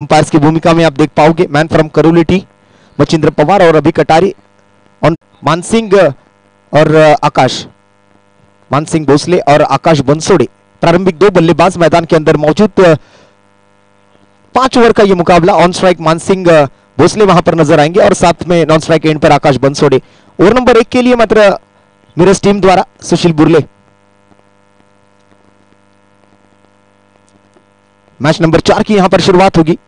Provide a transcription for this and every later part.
Umpires की भूमिका में आप देख पाओगे मैन फ्रॉम करोलिटी मचिंद्र पवार और अभी कटारी और मानसिंह और आकाश मानसिंह भोसले और आकाश बंसोड़े प्रारंभिक दो बल्लेबाज मैदान के अंदर मौजूद। 5 ओवर का यह मुकाबला। ऑन स्ट्राइक मानसिंह भोसले वहां पर नजर आएंगे और साथ में नॉन स्ट्राइक एंड पर आकाश बंसोड़े। ओवर नंबर 1 के लिए मात्र मिरज टीम द्वारा सुशील बुर्ले। मैच नंबर 4 की यहां पर शुरुआत होगी।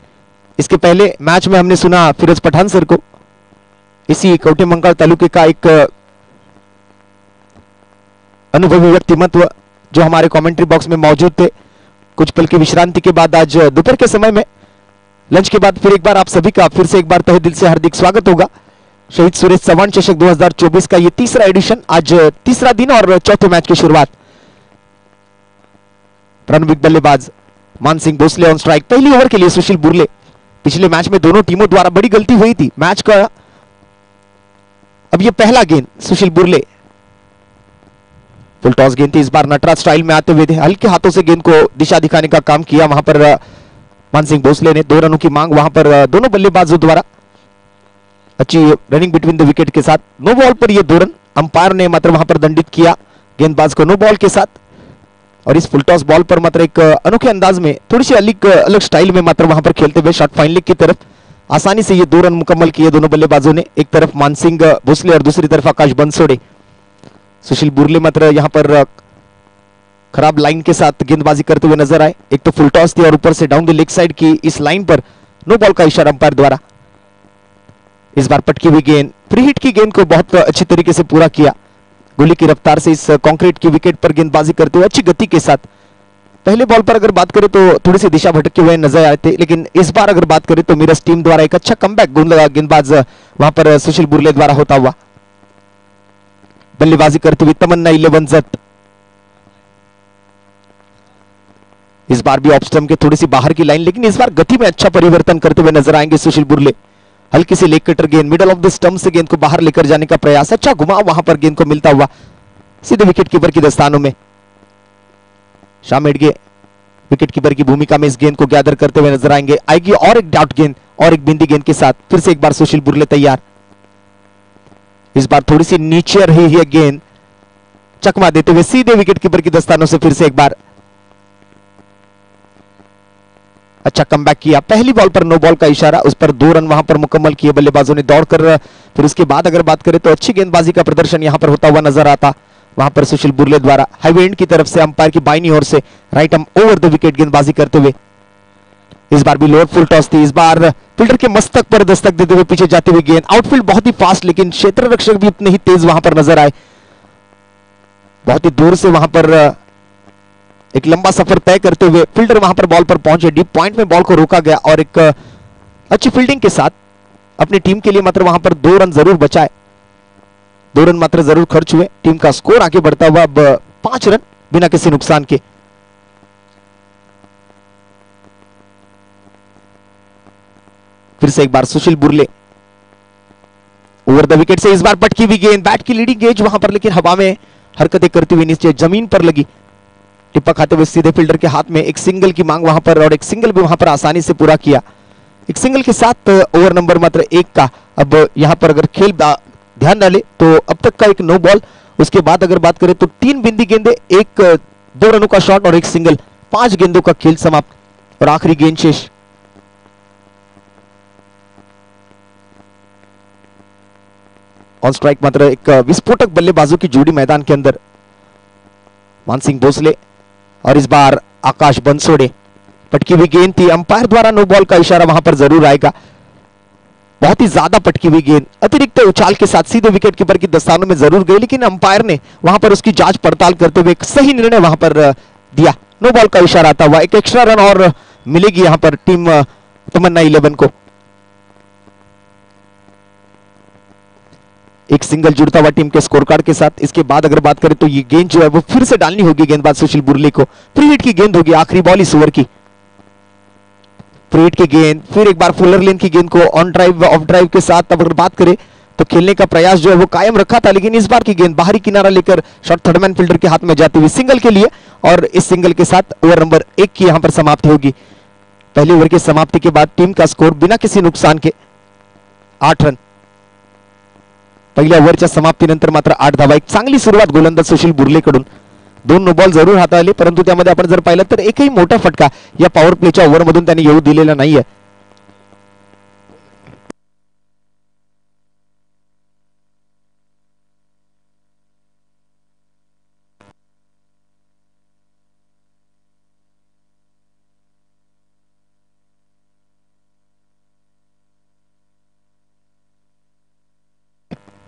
इसके पहले मैच में हमने सुना फिरोज पठान सर को, इसी कोटेमंगल तालुके का एक अनुभवी व्यक्तिमत्व जो हमारे कमेंट्री बॉक्स में मौजूद थे। कुछ पल की विश्रांति के बाद आज दोपहर के समय में लंच के बाद फिर एक बार आप सभी का फिर से एक बार तहे दिल से हार्दिक स्वागत होगा। शहीद सुरेश चौहान चषक 2024 का ये तीसरा एडिशन, आज तीसरा दिन और चौथे मैच की शुरुआत। प्रारंभिक बल्लेबाज मानसिंह भोसले ऑन स्ट्राइक। पहली ओवर के लिए सुशील बुर्ले। पिछले मैच में दोनों टीमों द्वारा बड़ी गलती हुई थी मैच का। अब ये पहला गेंद सुशील बुर्ले। फुल टॉस गेंद थी, इस बार नटराज स्टाइल में आते हुए थे, हल्के हाथों से गेंद को दिशा दिखाने का काम किया वहां पर मानसिंह भोसले ने। 2 रनों की मांग वहां पर दोनों बल्लेबाजों द्वारा। अच्छी रनिंग बिटवीन द विकेट के साथ। नो बॉल पर ये 2 रन अंपायर ने मात्र वहां पर दंडित किया गेंदबाज को नो बॉल के साथ। और इस फुल टॉस बॉल पर मात्र एक अनोखे अंदाज में थोड़ी सी अलग स्टाइल में मात्र वहां पर खेलते हुए शॉट फाइन लेग की तरफ आसानी से ये 2 रन मुकम्मल किए दोनों बल्लेबाजों ने। एक तरफ मानसिंह भोसले और दूसरी तरफ आकाश बंसोड़े। सुशील बुर्ले मात्र यहां पर खराब लाइन के साथ गेंदबाजी करते हुए नजर आए। एक तो फुल टॉस थी और ऊपर से डाउन द लेग साइड की इस लाइन पर नो बॉल का इशारा अंपायर द्वारा। इस बार पटकी हुई गेंद, फ्री हिट की गेंद को बहुत अच्छी तरीके से पूरा किया। गोली की रफ्तार से इस कंक्रीट की विकेट पर गेंदबाजी करते हुए अच्छी गति के साथ। पहले बॉल पर अगर बात करें तो थोड़ी सी दिशा भटके हुए नजर आए थे, लेकिन इस बार अगर बात करें तो मिरज टीम द्वारा एक अच्छा कमबैक गेंदबाज वहां पर सुशील बुर्ले द्वारा होता हुआ। बल्लेबाजी करते हुए तमन्ना 11 जत। इस बार भी ऑफ स्टंप के थोड़ी सी बाहर की लाइन, लेकिन इस बार गति में अच्छा परिवर्तन करते हुए नजर आएंगे सुशील बुर्ले। हल्की सी लेग कटर गेंद, मिडल ऑफ द स्टंप से गेंद को बाहर लेकर जाने का प्रयास। अच्छा घुमाव वहां पर गेंद को मिलता हुआ सीधे विकेट कीपर की दस्तानों में। शाम एडगे विकेट कीपर की भूमिका में इस गेंद को गैदर करते हुए नजर आएंगे। आएगी और एक डॉट गेंद और एक बिंदी गेंद के साथ। फिर से एक बार सुशील बुर्ले तैयार। इस बार थोड़ी सी नीचे रही है गेंद, चकमा देते हुए सीधे विकेट कीपर की दस्तानों से फिर से एक बार अच्छा कमबैक किया। पहली बॉल पर नो बॉल का इशारा, उस पर 2 रन वहां पर मुकम्मल किए बल्लेबाजों ने दौड़कर। फिर उसके बाद अगर बात करें तो अच्छी गेंदबाजी का प्रदर्शन यहां पर होता हुआ नजर आता वहां पर सुशील बुर्ले द्वारा। हाईवे एंड की तरफ से अंपायर की बाईं ओर से right arm over the wicket गेंदबाजी करते हुए। इस बार भी लोअर फुल टॉस थी, इस बार फील्डर के मस्तक पर दस्तक देते हुए पीछे जाती हुई गेंद। आउटफील्ड बहुत ही फास्ट, लेकिन क्षेत्र रक्षक भी उतने ही तेज वहां पर नजर आए। बहुत ही दूर से वहां पर एक लंबा सफर तय करते हुए फील्डर वहां पर बॉल पर पहुंचे। डीप पॉइंट में बॉल को रोका गया और एक अच्छी फील्डिंग के साथ अपनी टीम के लिए मात्र वहां पर 2 रन जरूर बचाए। 2 रन मात्र जरूर खर्च हुए। टीम का स्कोर आगे बढ़ता हुआ अब 5 रन बिना किसी नुकसान के। फिर से एक बार सुशील बुर्ले ओवर द विकेट से। इस बार पटकी हुई गेंद, बैट की लीडिंग एज वहां पर, लेकिन हवा में हरकतें करती हुई नीचे जमीन पर लगी। टिप्पा खाते हुए सीधे फील्डर के हाथ में। एक सिंगल की मांग वहां पर और एक सिंगल भी वहां पर आसानी से पूरा किया। एक सिंगल के साथ ओवर नंबर मात्र 1 का। अब यहां पर अगर खेल ध्यान डाले तो अब तक का एक नो बॉल, उसके बाद अगर बात करें तो 3 बिंदी गेंदे, एक 2 रनों का शॉट और एक सिंगल। 5 गेंदों का खेल समाप्त और आखिरी गेंद शेष। ऑन स्ट्राइक मात्र एक विस्फोटक बल्लेबाजों की जोड़ी मैदान के अंदर, मानसिंह भोसले और इस बार आकाश बंसोड़े। पटकी हुई गेंद थी, अंपायर द्वारा नो बॉल का इशारा वहां पर जरूर आएगा। बहुत ही ज्यादा पटकी हुई गेंद अतिरिक्त उछाल के साथ सीधे विकेट कीपर की दस्तानों में जरूर गई, लेकिन अंपायर ने वहां पर उसकी जांच पड़ताल करते हुए एक सही निर्णय वहां पर दिया। नो बॉल का इशारा आता हुआ एक एक्स्ट्रा रन और मिलेगी यहां पर टीम तमन्ना 11 को। एक सिंगल जुड़ता हुआ टीम के स्कोर कार्ड के साथ। इसके बाद अगर बात करें तो ये गेंद जो है वो फिर से डालनी होगी गेंदबाज सुशील बुर्ले को। फ्री हिट की गेंद होगी, आखिरी बॉल इस ओवर की। फ्री हिट की गेंद, फिर एक बार फुलर लेन की गेंद को ऑन ड्राइव ऑफ ड्राइव के साथ अगर बात करें तो खेलने का प्रयास जो है वो कायम रखा था, लेकिन इस बार की गेंद बाहरी किनारा लेकर शॉट थर्डमैन फील्डर के हाथ में जाती हुई सिंगल के लिए। और इस सिंगल के साथ ओवर नंबर 1 की यहां पर समाप्ति होगी। पहले ओवर की समाप्ति के बाद टीम का स्कोर बिना किसी नुकसान के 8 रन। पहिल्या ओव्हरच्या समाप्तीनंतर मात्र 8 धावा। एक चांगली सुरुवात गोलंदाज सुशील बुर्लेकडून। 2 नो बॉल जरूर हातात आले, परंतु त्यामध्ये आपण जर पाहिलं तर एकही मोठा फटका या पॉवर प्लेच्या ओव्हरमधून त्यांनी येऊ दिलेला नाहीये।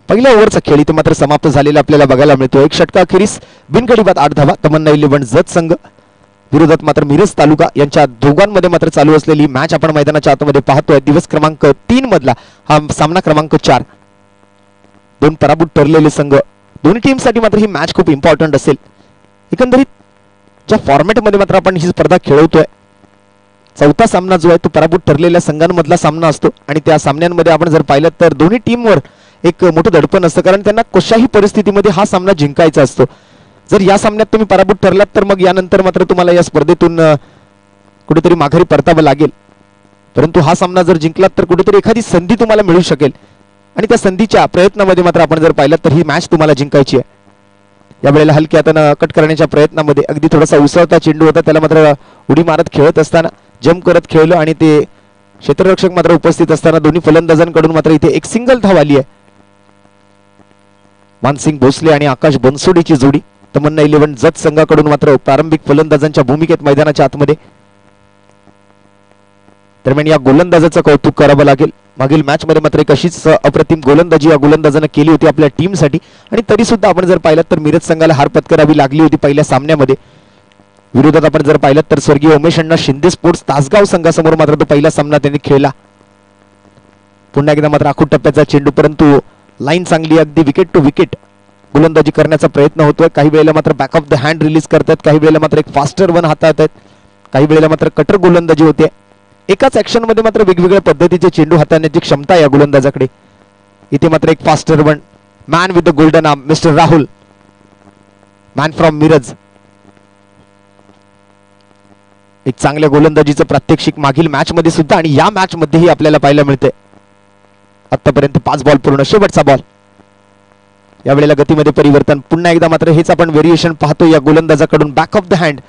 पहिल्या ओव्हरचा खेळ इथे मात्र समाप्त झालेला आपल्याला बघायला मिळतो। एक षटका अखेरीस बिनगडी बाद 8 धावा। तमन्ना 11 जत संघ विरोधात मात्र मिरज तालुका यांच्या दोघांमध्ये मात्र चालू असलेली मॅच आपण मैदानाच्या आतमध्ये पाहतोय। दिवस क्रमांक 3 मधला हा सामना क्रमांक 4। 2 पराभूत ठरलेले संघ, दोन्ही टीमसाठी मात्र ही मॅच खूप इम्पॉर्टंट असेल। एकंदरीत ज्या फॉर्मॅटमध्ये मात्र आपण ही स्पर्धा खेळवतोय, चौथा सामना जो आहे तो पराभूत ठरलेल्या संघांमधला सामना असतो आणि त्या सामन्यांमध्ये आपण जर पाहिलं तर दोन्ही टीमवर एक मोठं दडपण असतं, कारण त्यांना कशाही परिस्थितीमध्ये हा सामना जिंकायचा असतो। जर या सामन्यात तुम्ही पराभूत ठरलात तर मग यानंतर मात्र तुम्हाला या स्पर्धेतून कुठेतरी माघारी परतावं लागेल, परंतु हा सामना जर जिंकलात तर कुठेतरी एखादी संधी तुम्हाला मिळू शकेल आणि त्या संधीच्या प्रयत्नामध्ये मात्र आपण जर पाहिलं तर ही मॅच तुम्हाला जिंकायची आहे। यावेळेला हलक्या हाताने कट करण्याच्या प्रयत्नामध्ये अगदी थोडासा उसळता चेंडू होता, त्याला मात्र उडी मारत खेळत असताना जम्प करत खेळलो आणि ते क्षेत्ररक्षक मात्र उपस्थित असताना दोन्ही फलंदाजांकडून मात्र इथे एक सिंगल धाव आली आहे। मानसिंग भोसले आणि आकाश बनसोडेची जोडी तमन्ना 11 जत संघाकडून मात्र प्रारंभिक फलंदाजांच्या भूमिकेत मैदानाच्या आतमध्ये। दरम्यान या गोलंदाजाचं कौतुक करावं लागेल। मागील मॅच मध्ये मात्र एक अशीच अप्रतिम गोलंदाजी या गोलंदाजाने केली होती आपल्या टीमसाठी आणि तरी सुद्धा आपण जर पाहिलं तर मिरज संघाला हार पत्करावी लागली होती पहिल्या सामन्यामध्ये। विरोधात आपण जर पाहिलं तर स्वर्गीय उमेश अण्णा शिंदे स्पोर्ट्स तासगाव संघासमोर मात्र तो पहिला सामना त्यांनी खेळला। पुन्हा एकदा मात्र आखूड टप्प्याचा चेंडू, परंतु लाईन चांगली, अगदी विकेट टू विकेट गोलंदाजी करण्याचा प्रयत्न होतोय। काही वेळेला मात्र back of the hand release करतात, काही वेळेला मात्र एक फास्टर वन हातात आहेत, काही वेळेला मात्र कटर गोलंदाजी होते। एकाच ऍक्शन मध्ये मात्र वेगवेगळ्या पद्धतीचे चेंडू हाताळण्याची क्षमता या गोलंदाजाकडे। इथे मात्र एक faster one, man with the golden arm mister Rahul, man from Miraj. एक चांगल्या गोलंदाजीचं प्रात्यक्षिक मागील मॅच मध्ये सुद्धा आणि या मॅच मध्येही आपल्याला पाहायला मिळते। आतापर्यंत 5 बॉल पूर्ण, शेवटचा बॉल। यावेळेला गतीमध्ये परिवर्तन, पुन्हा एकदा मात्र हेच आपण व्हेरिएशन पाहतो या गोलंदाजाकडून। Back of the hand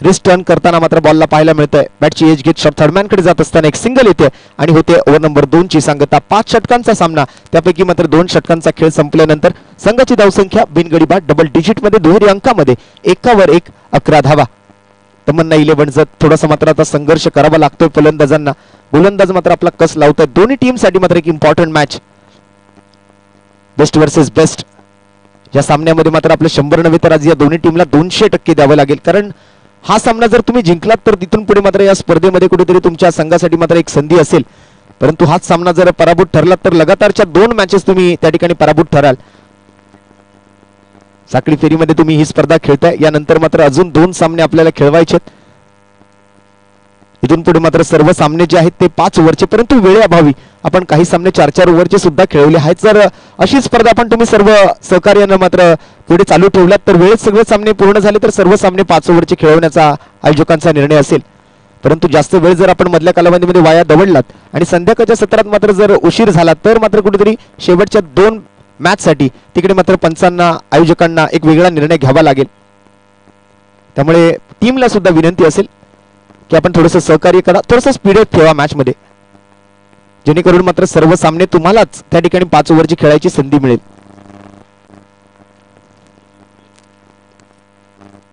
wrist turn करताना मात्र बॉलला पाहायला मिळतंय। बॅटची एज घेत शॉट थर्डमॅनकडे जात असताना एक सिंगल येते आणि होते ओव्हर नंबर 2 ची सांगता। 5 षटकांचा सामना, त्यापैकी मात्र 2 षटकांचा खेळ संपल्यानंतर संघाची धावसंख्या बिनगडी बाद डबल डिजिट मध्ये दुहेरी अंकामध्ये 1वर 1 11 धावा। तमन्ना 11 जत थोडासा मात्र आता संघर्ष करावा लागतोय फलंदाजांना। गोलंदाज मात्र आपला कस लावतोय। दोन्ही टीम साठी मात्र एक important match, best versus best. या सामन्यामध्ये मात्र आपले 100 नव्हे तर आज या दोन्ही टीमला 200% द्यावं लागेल, कारण हा सामना जर तुम्ही जिंकलात तर तिथून पुढे मात्र या स्पर्धेमध्ये कुठेतरी तुमच्या संघासाठी मात्र एक संधी असेल, परंतु हाच सामना जर पराभूत ठरलात तर लगातारच्या 2 मॅचेस तुम्ही त्या ठिकाणी पराभूत ठराल। साखळी फेरीमध्ये तुम्ही ही स्पर्धा खेळताय, यानंतर मात्र अजून 2 सामने आपल्याला खेळवायचे आहेत। इथून पुढे मात्र सर्व सामने जे आहेत ते 5 ओव्हरचे, परंतु वेळेअभावी आपण काही सामने 4-4 ओव्हरचे सुद्धा खेळवले आहेत। जर अशी स्पर्धा आपण तुम्ही सर्व सहकार्यानं मात्र पुढे चालू ठेवलात तर वेळेत सगळे सामने पूर्ण झाले तर सर्व सामने 5 ओव्हरचे खेळवण्याचा आयोजकांचा निर्णय असेल, परंतु जास्त वेळ जर आपण मधल्या कालावधीमध्ये वाया दवडलात आणि संध्याकाळच्या सत्रात मात्र जर उशीर झाला तर मात्र कुठेतरी शेवटच्या 2 मॅच साठी तिकडे मात्र पंचांना आयोजकांना एक वेगळा निर्णय घ्यावा लागेल। त्यामुळे टीमला सुद्धा विनंती असेल की आपण थोडंसं सहकार्य करा, थोडंसं स्पीड ठेवा मॅच मध्ये, जेणेकरून मात्र सर्व सामने तुम्हालाच त्या ठिकाणी 5 ओव्हरची खेळायची संधी मिळेल।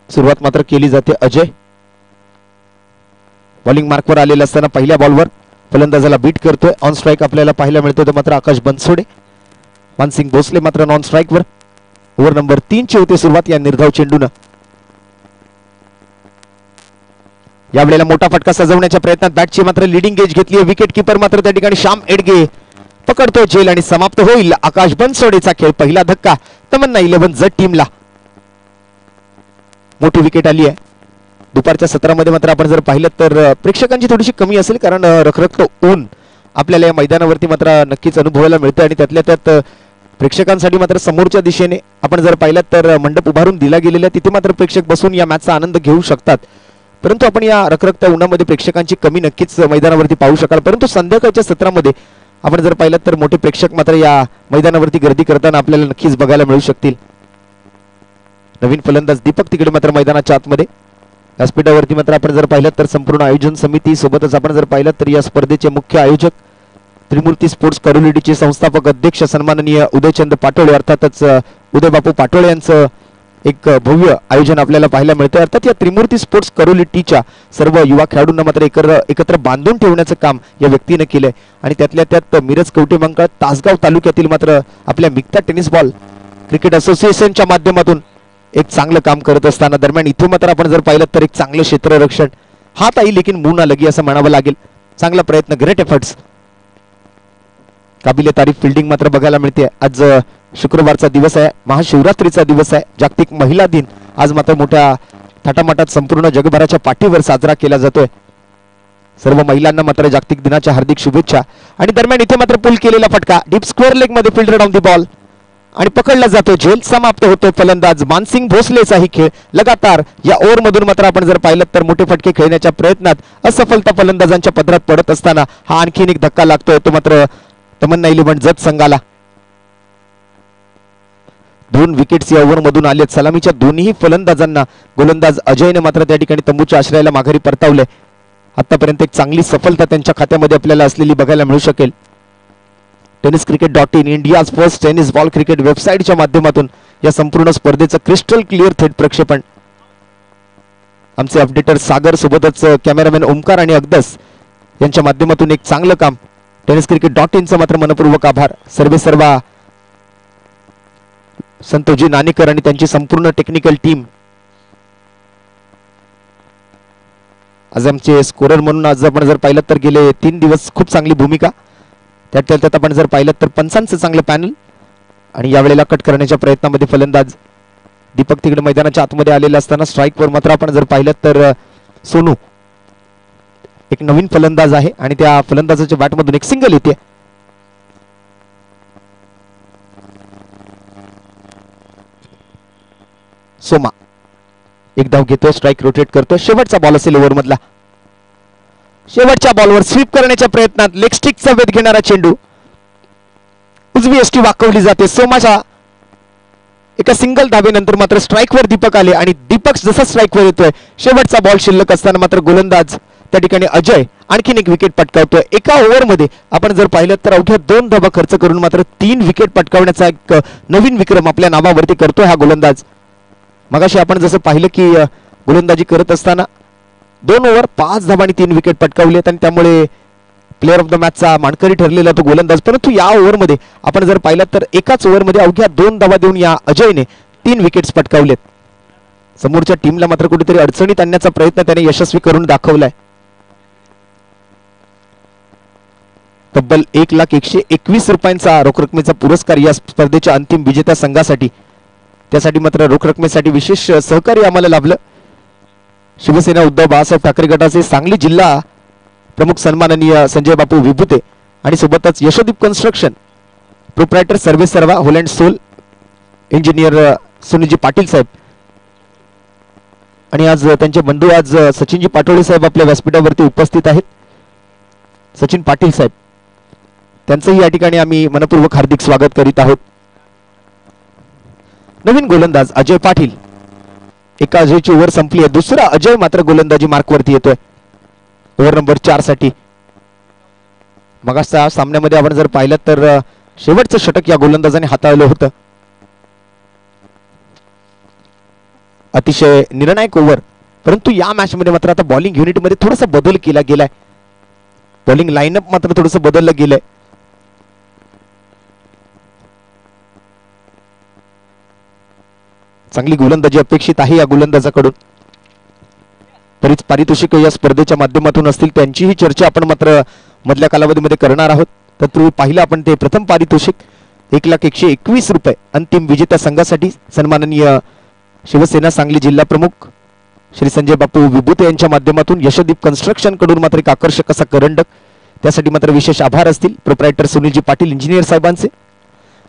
सुरुवात मात्र केली जाते अजय। बॉलिंग मार्कवर आलेला असताना पहिल्या बॉलवर फलंदाजाला बीट करतोय। ऑन स्ट्राइक आपल्याला पाहायला मिळतोय तो मात्र आकाश बनसोडे। मानसिंग भोसले मात्र नॉन स्ट्राइक वर। ओव्हर नंबर 3 ची होते सुरुवात या निर्धाव चेंडून। यावेळेला मोठा फटका सजवण्याच्या प्रयत्नात बॅटची मात्र लिडिंग गेज घेतली आहे। विकेट कीपर मात्र त्या ठिकाणी श्याम एडगे पकडतोय झेल आणि समाप्त होईल आकाश बनसोडेचा खेळ। पहिला धक्का तमन्ना 11 जट टीमला। मोठी विकेट आली आहे। दुपारच्या सत्रामध्ये मात्र आपण जर पाहिलं तर प्रेक्षकांची थोडीशी कमी असेल, कारण रखरखतं ऊन आपल्याला या मैदानावरती मात्र नक्कीच अनुभवायला मिळतं आणि त्यातल्या त्यात प्रेक्षकांसाठी मात्र समोरच्या दिशेने आपण जर पाहिलं तर मंडप उभारून दिला गेलेला, तिथे मात्र प्रेक्षक बसून या मॅचचा आनंद घेऊ शकतात। परंतु आपण या रखरखत्या उन्हामध्ये प्रेक्षकांची कमी नक्कीच मैदानावरती पाहू शकाल. परंतु संध्याकाळच्या सत्रामध्ये आपण जर पाहिलं तर मोठे प्रेक्षक मात्र या मैदानावरती गर्दी करताना आपल्याला नक्कीच बघायला मिळू शकतील. नवीन फलंदाज दीपक तिकडे मात्र मैदानाच्या आतमध्ये. व्यासपीठावरती मात्र आपण जर पाहिलं तर संपूर्ण आयोजन समिती सोबतच आपण जर पाहिलं तर या स्पर्धेचे मुख्य आयोजक त्रिमूर्ती स्पोर्ट्स करोलिटीचे संस्थापक अध्यक्ष सन्माननीय उदयचंद पाटोळे अर्थातच उदय बापू पाटोळे यांचं एक भव्य आयोजन आपल्याला पाहायला मिळतं. अर्थात या त्रिमूर्ती स्पोर्ट्स करोलिटीच्या सर्व युवा खेळाडूंना मात्र एकत्र बांधून ठेवण्याचं काम या व्यक्तीने केलंय आणि त्यातल्या त्यात मिरज कवठेमहांकाळ तासगाव तालुक्यातील मात्र आपल्या मिगता टेनिस बॉल क्रिकेट असोसिएशनच्या माध्यमातून एक चांगलं काम करत असताना दरम्यान इथे मात्र आपण जर पाहिलं तर एक चांगलं क्षेत्ररक्षण हात आई लेकिन मुंह ना लगी असं म्हणावं लागेल. चांगला प्रयत्न, ग्रेट एफर्ट्स, काबिले तारीफ फिल्डिंग मात्र बघायला मिळते. आज शुक्रवारचा दिवस आहे, महाशिवरात्रीचा दिवस आहे, जागतिक महिला दिन आज मात्र मोठ्या थाटामाटात संपूर्ण जगभराच्या पाठीवर साजरा केला जातोय. सर्व महिलांना मात्र जागतिक दिनाच्या हार्दिक शुभेच्छा. आणि दरम्यान इथे मात्र पुल केलेला फटका डीप स्क्वेअर लेग मध्ये फिल्डर डाऊन दी बॉल आणि पकडला जातो. झेल समाप्त होतो. फलंदाज मानसिंग भोसलेचा ही खेळ लगातार या ओव्हर मधून मात्र आपण जर पाहिलं तर मोठे फटके खेळण्याच्या प्रयत्नात असफलता फलंदाजांच्या पदरात पडत असताना हा आणखीन एक धक्का लागतोय. तो मात्र तमन्ना 11 जत संघाला. 2 विकेट्स या ओव्हर मधून आले. सलामीच्या दोन्ही फलंदाजांना गोलंदाज अजयने मात्र त्या ठिकाणी तंबूच्या आश्रयाला माघारी परतावले. आतापर्यंत एक चांगली सफलता त्यांच्या खात्यामध्ये आपल्याला असलेली बघायला मिळू शकेल. tenniscricket.in India's first tennis ball cricket वेबसाईटच्या माध्यमातून या संपूर्ण स्पर्धेचं क्रिस्टल क्लिअर थेट प्रक्षेपण आमचे अपडेटर सागर सोबतच कॅमेरामॅन ओमकार आणि अगदस यांच्या माध्यमातून एक चांगलं काम. tenniscricket.in चा मात्र मनपूर्वक आभार. सर्वेसर्वा संतोषजी नाणेकर आणि त्यांची संपूर्ण टेक्निकल टीम. आज आमचे स्कोरर म्हणून आज आपण जर पाहिलं तर गेले 3 दिवस खूप चांगली भूमिका. त्यात आपण जर पाहिलं तर पंचांचं चांगलं पॅनल आणि यावेळेला कट करण्याच्या प्रयत्नामध्ये फलंदाज दीपक तिकडे मैदानाच्या आतमध्ये आलेला असताना स्ट्राईकवर मात्र आपण जर पाहिलं तर सोनू एक नवीन फलंदाज आहे आणि त्या फलंदाजाच्या बॅटमधून एक सिंगल येते. सोमा एक धाव घेतोय, स्ट्राईक रोटेट करतोय. शेवटचा बॉल असेल ओव्हर मधला. शेवटच्या बॉलवर स्वीप करण्याच्या प्रयत्नात लेग स्टिकचा वेध घेणारा चेंडू उजवी यष्टी वाकवली जाते. सोमाच्या एका सिंगल धावेनंतर मात्र स्ट्राईकवर दीपक आले आणि दीपक जसा स्ट्राईकवर येतोय शेवटचा बॉल शिल्लक असताना मात्र गोलंदाज त्या ठिकाणी अजय आणखीन एक विकेट पटकावतोय. एका ओव्हरमध्ये आपण जर पाहिलं तर अवघ्या 2 धावा खर्च करून मात्र 3 विकेट पटकावण्याचा एक नवीन विक्रम आपल्या नावावरती करतोय हा गोलंदाज. मगाशी आपण जसं पाहिलं की गोलंदाजी करत असताना 2 ओव्हर 5 धावा आणि 3 विकेट पटकावलेत आणि त्यामुळे प्लेअर ऑफ द मॅचचा मानकरी ठरलेला तो गोलंदाज. परंतु या ओव्हरमध्ये आपण जर पाहिलं तर एकाच ओव्हरमध्ये अवघ्या 2 धावा देऊन या अजयने 3 विकेट्स पटकावलेत. समोरच्या टीमला मात्र कुठेतरी अडचणीत आणण्याचा प्रयत्न त्याने यशस्वी करून दाखवलाय. तब्बल 1,121 रुपयांचा रोख रकमेचा पुरस्कार या स्पर्धेच्या अंतिम विजेत्या संघासाठी. त्यासाठी मात्र रोख रकमेसाठी विशेष सहकार्य आम्हाला लाभलं. शिवसेना उद्धव बाळासाहेब ठाकरे गटाचे सांगली जिल्हा प्रमुख सन्माननीय संजय बापू विभूते आणि सोबतच यशोदीप कन्स्ट्रक्शन प्रोप्रायटर सर्वेसर्वा होलँड सोल इंजिनियर सुनीलजी पाटील साहेब आणि आज त्यांचे बंधू आज सचिनजी पाटोळे साहेब आपल्या व्यासपीठावरती उपस्थित आहेत. सचिन पाटील साहेब त्यांचंही या ठिकाणी आम्ही मनपूर्वक हार्दिक स्वागत करीत आहोत. नवीन गोलंदाज अजय पाटील. एका अजयची ओव्हर संपली आहे, दुसरा अजय मात्र गोलंदाजी मार्कवरती येतोय ओव्हर नंबर 4 साठी. मगाच्या सामन्यामध्ये आपण जर पाहिलं तर शेवटचं षटक या गोलंदाजाने हाताळलं होतं. अतिशय निर्णायक ओव्हर. परंतु या मॅच मध्ये मात्र आता बॉलिंग युनिट मध्ये थोडासा बदल केला गेलाय. बॉलिंग लाईनअप मात्र थोडंसं बदललं गेलंय. चांगली गोलंदाजी अपेक्षित आहे या गोलंदाजाकडून. बरीच पारितोषिक या स्पर्धेच्या माध्यमातून असतील, त्यांचीही चर्चा आपण मात्र मधल्या कालावधीमध्ये करणार आहोत. तत्पूर्वी पाहिलं आपण ते प्रथम पारितोषिक 1,121 रुपये अंतिम विजेत्या संघासाठी सन्माननीय शिवसेना सांगली जिल्हा प्रमुख श्री संजय बापू विभूते यांच्या माध्यमातून यशोदीप कन्स्ट्रक्शन कडून मात्र एक आकर्षक असा करंडक. त्यासाठी मात्र विशेष आभार असतील प्रोप्रायटर सुनीलजी पाटील इंजिनियर साहेबांचे.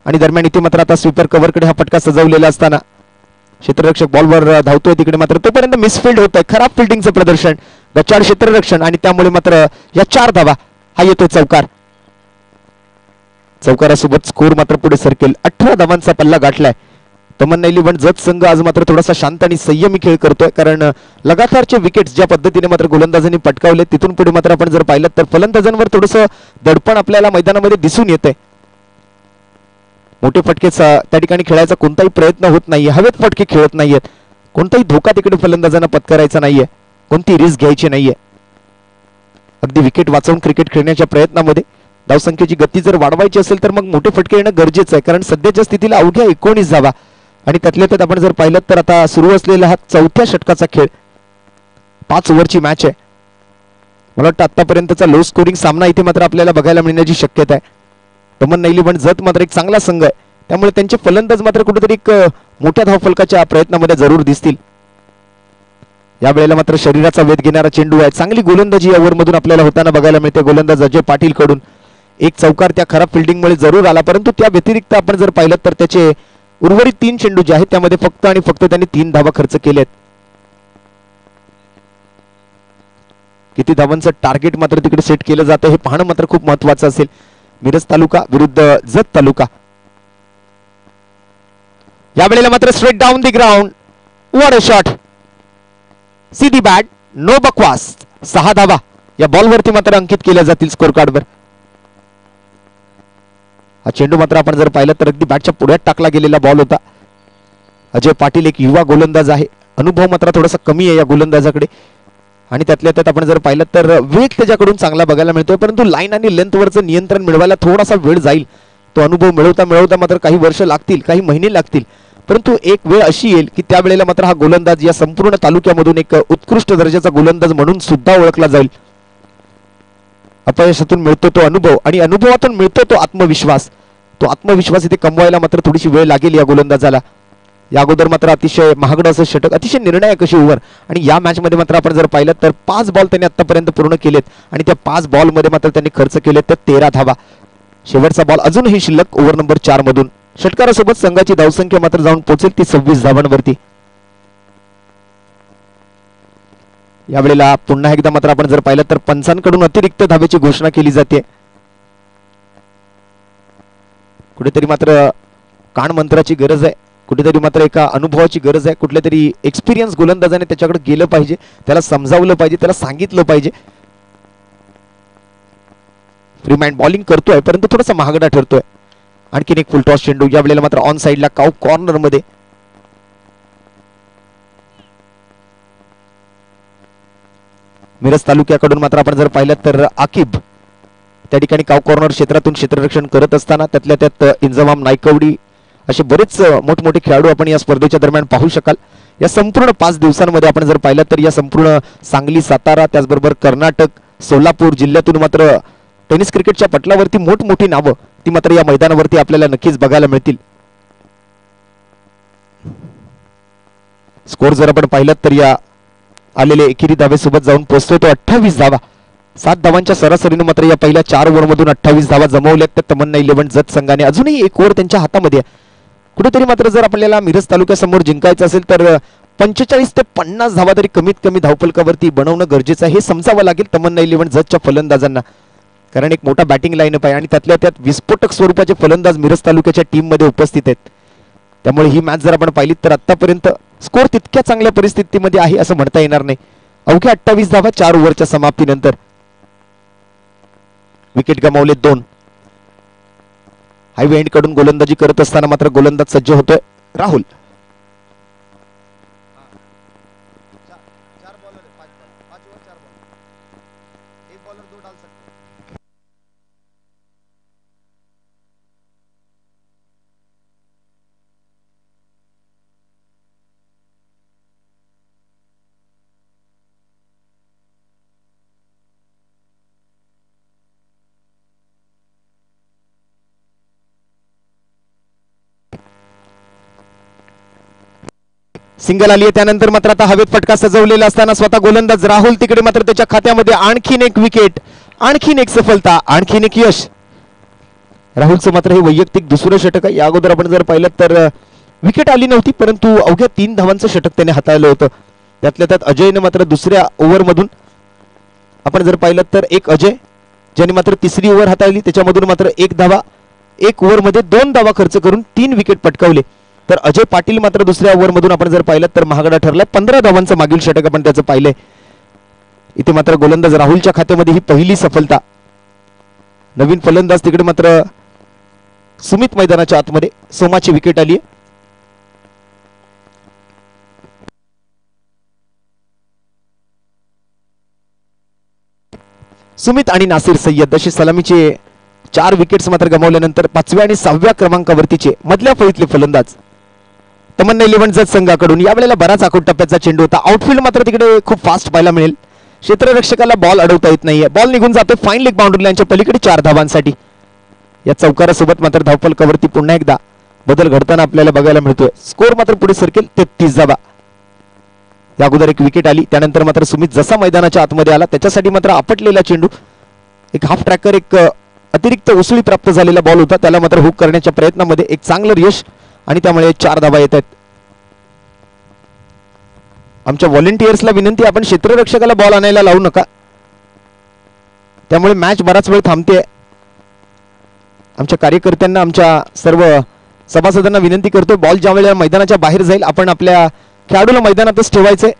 आणि दरम्यान इथे मात्र आता स्वीपर कव्हरकडे हा फटका सजवलेला असताना क्षेत्ररक्षक बॉलवर धावतोय तिकडे मात्र तोपर्यंत मिसफिल्ड होत आहे. खराब फिल्डिंगचं प्रदर्शन, गचाळ क्षेत्ररक्षण आणि त्यामुळे मात्र या 4 धावा. हा येतोय चौकार. चौकारासोबत स्कोर मात्र पुढे सरकेल. 18 धावांचा पल्ला गाठलाय. तमन्ना 11 जत संघ आज मात्र थोडासा शांत आणि संयमी खेळ करतोय, कारण लगातारचे विकेट्स ज्या पद्धतीने मात्र गोलंदाजांनी पटकावले तिथून पुढे मात्र आपण जर पाहिलं तर फलंदाजांवर थोडंसं दडपण आपल्याला मैदानामध्ये दिसून येतंय. मोठे फटके त्या ठिकाणी खेळायचा कोणताही प्रयत्न होत नाहीये. हवेत फटके खेळत नाहीयेत. कोणताही धोका तिकडे फलंदाजांना पत्करायचा नाहीये. कोणती रिस्क घ्यायची नाहीये. अगदी विकेट वाचवून क्रिकेट खेळण्याच्या प्रयत्नामध्ये धावसंख्येची गती जर वाढवायची असेल तर मग मोठे फटके येणं गरजेचं आहे, कारण सध्याच्या स्थितीला अवघ्या 19 धावा आणि त्यातल्या त्यात आपण जर पाहिलं तर आता सुरू असलेला हा 4थ्या षटकाचा खेळ, 5 ओव्हरची मॅच आहे. मला वाटतं आतापर्यंतचा लो स्कोरिंग सामना इथे मात्र आपल्याला बघायला मिळण्याची शक्यता आहे. तमन्ना 11 जत मात्र एक चांगला संघ आहे, त्यामुळे त्यांचे फलंदाज मात्र कुठेतरी एक मोठ्या धावफलकाच्या प्रयत्नामध्ये जरूर दिसतील. यावेळेला मात्र शरीराचा वेध घेणारा चेंडू आहे. चांगली गोलंदाजी या ओव्हरमधून आपल्याला होताना बघायला मिळते. गोलंदाज अजय पाटील कडून एक चौकार त्या खराब फिल्डिंगमुळे जरूर आला, परंतु त्या व्यतिरिक्त आपण जर पाहिलं तर त्याचे उर्वरित 3 चेंडू जे आहेत त्यामध्ये फक्त आणि फक्त त्यांनी 3 धावा खर्च केलेत. किती धावांचं टार्गेट मात्र तिकडे सेट केलं जातं हे पाहणं मात्र खूप महत्वाचं असेल. मिरज तालुका विरुद्ध जत तालुका. यावेळेला मात्र straight down the ground. What a shot. सीधी बॅट, नो बकवास. 6 धावा या बॉलवरती मात्र अंकित केल्या जातील स्कोर कार्डवर. हा चेंडू मात्र आपण जर पाहिलं तर अगदी बॅटच्या पुढ्यात टाकला गेलेला बॉल होता. अजय पाटील एक युवा गोलंदाज आहे. अनुभव मात्र थोडासा कमी आहे या गोलंदाजाकडे आणि त्यातल्या त्यात आपण जर पाहिलं तर वेग त्याच्याकडून चांगला बघायला मिळतोय, परंतु लाईन आणि लेंथवरचं नियंत्रण मिळवायला थोडासा वेळ जाईल. तो अनुभव मिळवता मात्र काही वर्ष लागतील, काही महिने लागतील, परंतु एक वेळ अशी येईल की त्यावेळेला मात्र हा गोलंदाज या संपूर्ण तालुक्यामधून एक उत्कृष्ट दर्जाचा गोलंदाज म्हणून सुद्धा ओळखला जाईल. अपयशातून मिळतो तो अनुभव आणि अनुभवातून मिळतो तो आत्मविश्वास. तो आत्मविश्वास इथे कमवायला मात्र थोडीशी वेळ लागेल या गोलंदाजाला. या अगोदर मात्र अतिशय महागडं असं षटक, अतिशय निर्णायक अशी ओव्हर आणि या मॅच मध्ये मात्र आपण जर पाहिलं तर 5 बॉल त्यांनी आतापर्यंत पूर्ण केलेत आणि त्या 5 बॉल मध्ये मात्र त्यांनी खर्च केले तर 13 धावा. शेवटचा बॉल अजूनही शिल्लक ओव्हर नंबर 4 मधून. षटकारासोबत संघाची धावसंख्या मात्र जाऊन पोहोचेल ती 26 धावांवरती. यावेळेला पुन्हा एकदा मात्र आपण जर पाहिलं तर पंचांकडून अतिरिक्त धावेची घोषणा केली जाते. कुठेतरी मात्र कान मंत्राची गरज आहे, कुठेतरी मात्र एका अनुभवाची गरज आहे. कुठल्या तरी एक्सपिरियन्स गोलंदाजाने त्याच्याकडे गेलं पाहिजे, त्याला समजावलं पाहिजे, त्याला सांगितलं पाहिजे. फ्रीमॅन बॉलिंग करतोय परंतु थोडासा महागडा ठरतोय. आणखीन एक फुल टॉस चेंडू. यावेळेला मात्र ऑन साइडला काऊ कॉर्नर मध्ये. मिरज तालुक्याकडून मात्र आपण जर पाहिलं तर आकिब त्या ठिकाणी काव कॉर्नर क्षेत्रातून क्षेत्ररक्षण करत असताना त्यातल्या त्यात इंजमाम नायकवडी असे बरेच मोठमोठे खेळाडू आपण या स्पर्धेच्या दरम्यान पाहू शकाल. या संपूर्ण 5 दिवसांमध्ये आपण जर पाहिलं तर या संपूर्ण सांगली, सातारा, त्याचबरोबर कर्नाटक, सोलापूर जिल्ह्यातून मात्र टेनिस क्रिकेटच्या पटलावरती मोठमोठी नावं ती मात्र या मैदानावरती आपल्याला नक्कीच बघायला मिळतील. स्कोर जर आपण पाहिलं तर या आलेले एकेरी धावेसोबत जाऊन पोहोचतोय तो 28 धावा. 7 धावांच्या सरासरीने मात्र या पहिल्या 4 ओव्हरमधून 28 धावा जमवल्यात त्या तमन्ना 11 जत संघाने. अजूनही एक ओव्हर त्यांच्या हातामध्ये आहे. कुठेतरी मात्र जर आपल्याला मिरज तालुक्यासमोर जिंकायचं असेल तर 45 ते 50 धावा तरी कमीत कमी धावफलकावरती बनवणं गरजेचं आहे. हे समजावं लागेल तमन्ना 11 जतच्या फलंदाजांना, कारण एक मोठा बॅटिंग लाईनअप आहे आणि त्यातल्या त्यात विस्फोटक स्वरूपाचे फलंदाज मिरज तालुक्याच्या टीम मध्ये उपस्थित आहेत. त्यामुळे ही मॅच जर आपण पाहिली तर आतापर्यंत स्कोर तितक्या चांगल्या परिस्थितीमध्ये आहे असं म्हणता येणार नाही. अवघ्या 28 धावा 4 ओव्हरच्या समाप्तीनंतर. विकेट गमावले 2. हायवे एंड कडून गोलंदाजी करत असताना मात्र गोलंदाज सज्ज होतोय राहुल. सिंगल आली आहे. त्यानंतर मात्र आता हवेत फटका सजवलेला असताना स्वतः गोलंदाज राहुल तिकडे मात्र त्याच्या खात्यामध्ये आणखीन एक विकेट, आणखीन एक सफलता, आणखीन एक यश. राहुलचं मात्र हे वैयक्तिक दुसरं षटक आहे. या अगोदर आपण जर पाहिलं तर विकेट आली नव्हती, परंतु अवघ्या 3 धावांचं षटक त्याने हाताळलं होतं. त्यातल्या त्यात अजयने मात्र दुसऱ्या ओव्हरमधून आपण जर पाहिलं तर एक अजय ज्याने मात्र तिसरी ओव्हर हाताळली, त्याच्यामधून मात्र 1 धावा, 1 ओव्हरमध्ये 2 धावा खर्च करून 3 विकेट पटकावले. तर अजय पाटील मात्र दुसऱ्या ओव्हरमधून आपण जर पाहिलं तर महागडा ठरलाय. 15 धावांचं मागील षटक आपण त्याचं पाहिलंय. इथे मात्र गोलंदाज राहुलच्या खात्यामध्ये ही पहिली सफलता. नवीन फलंदाज तिकडे मात्र सुमित मैदानाच्या आतमध्ये. सोमाची विकेट आली आहे. सुमित आणि नासिर सय्यद अशी सलामीचे 4 विकेट्स मात्र गमावल्यानंतर 5व्या आणि 6व्या क्रमांकावरतीचे मधल्या फळीतले फलंदाज तमन्ना 11 जत संघाकडून. यावेळेला बराच आखूड टप्प्याचा चेंडू होता. आउटफील्ड मात्र तिकडे खूप फास्ट पाहायला मिळेल. क्षेत्ररक्षकाला बॉल अडवता येत नाहीये. बॉल निघून जातो फाईन लेग बाउंड्री लाईनच्या पलीकडे 4 धावांसाठी. या चौकारासोबत मात्र धावफलकावरती पुन्हा एकदा बदल घडताना आपल्याला बघायला मिळतोय. स्कोर मात्र पुढे सरकेल 33 धावा. या अगोदर एक विकेट आली, त्यानंतर मात्र सुमित जसा मैदानाच्या आतमध्ये आला त्याच्यासाठी मात्र आपटलेला चेंडू, एक हाफ ट्रॅकर, एक अतिरिक्त उसळी प्राप्त झालेला बॉल होता, त्याला मात्र हुक करण्याच्या प्रयत्नामध्ये एक चांगलं यश आणि त्यामुळे 4 धावा येत आहेत. आमच्या व्हॉलेंटियर्सला विनंती, आपण क्षेत्ररक्षकाला बॉल आणायला लावू नका, त्यामुळे मॅच बराच वेळ थांबते. आमच्या कार्यकर्त्यांना, आमच्या सर्व सभासदांना विनंती करतोय, बॉल ज्या वेळेला मैदानाच्या बाहेर जाईल आपण आपल्या खेळाडूला मैदानातच ठेवायचंय,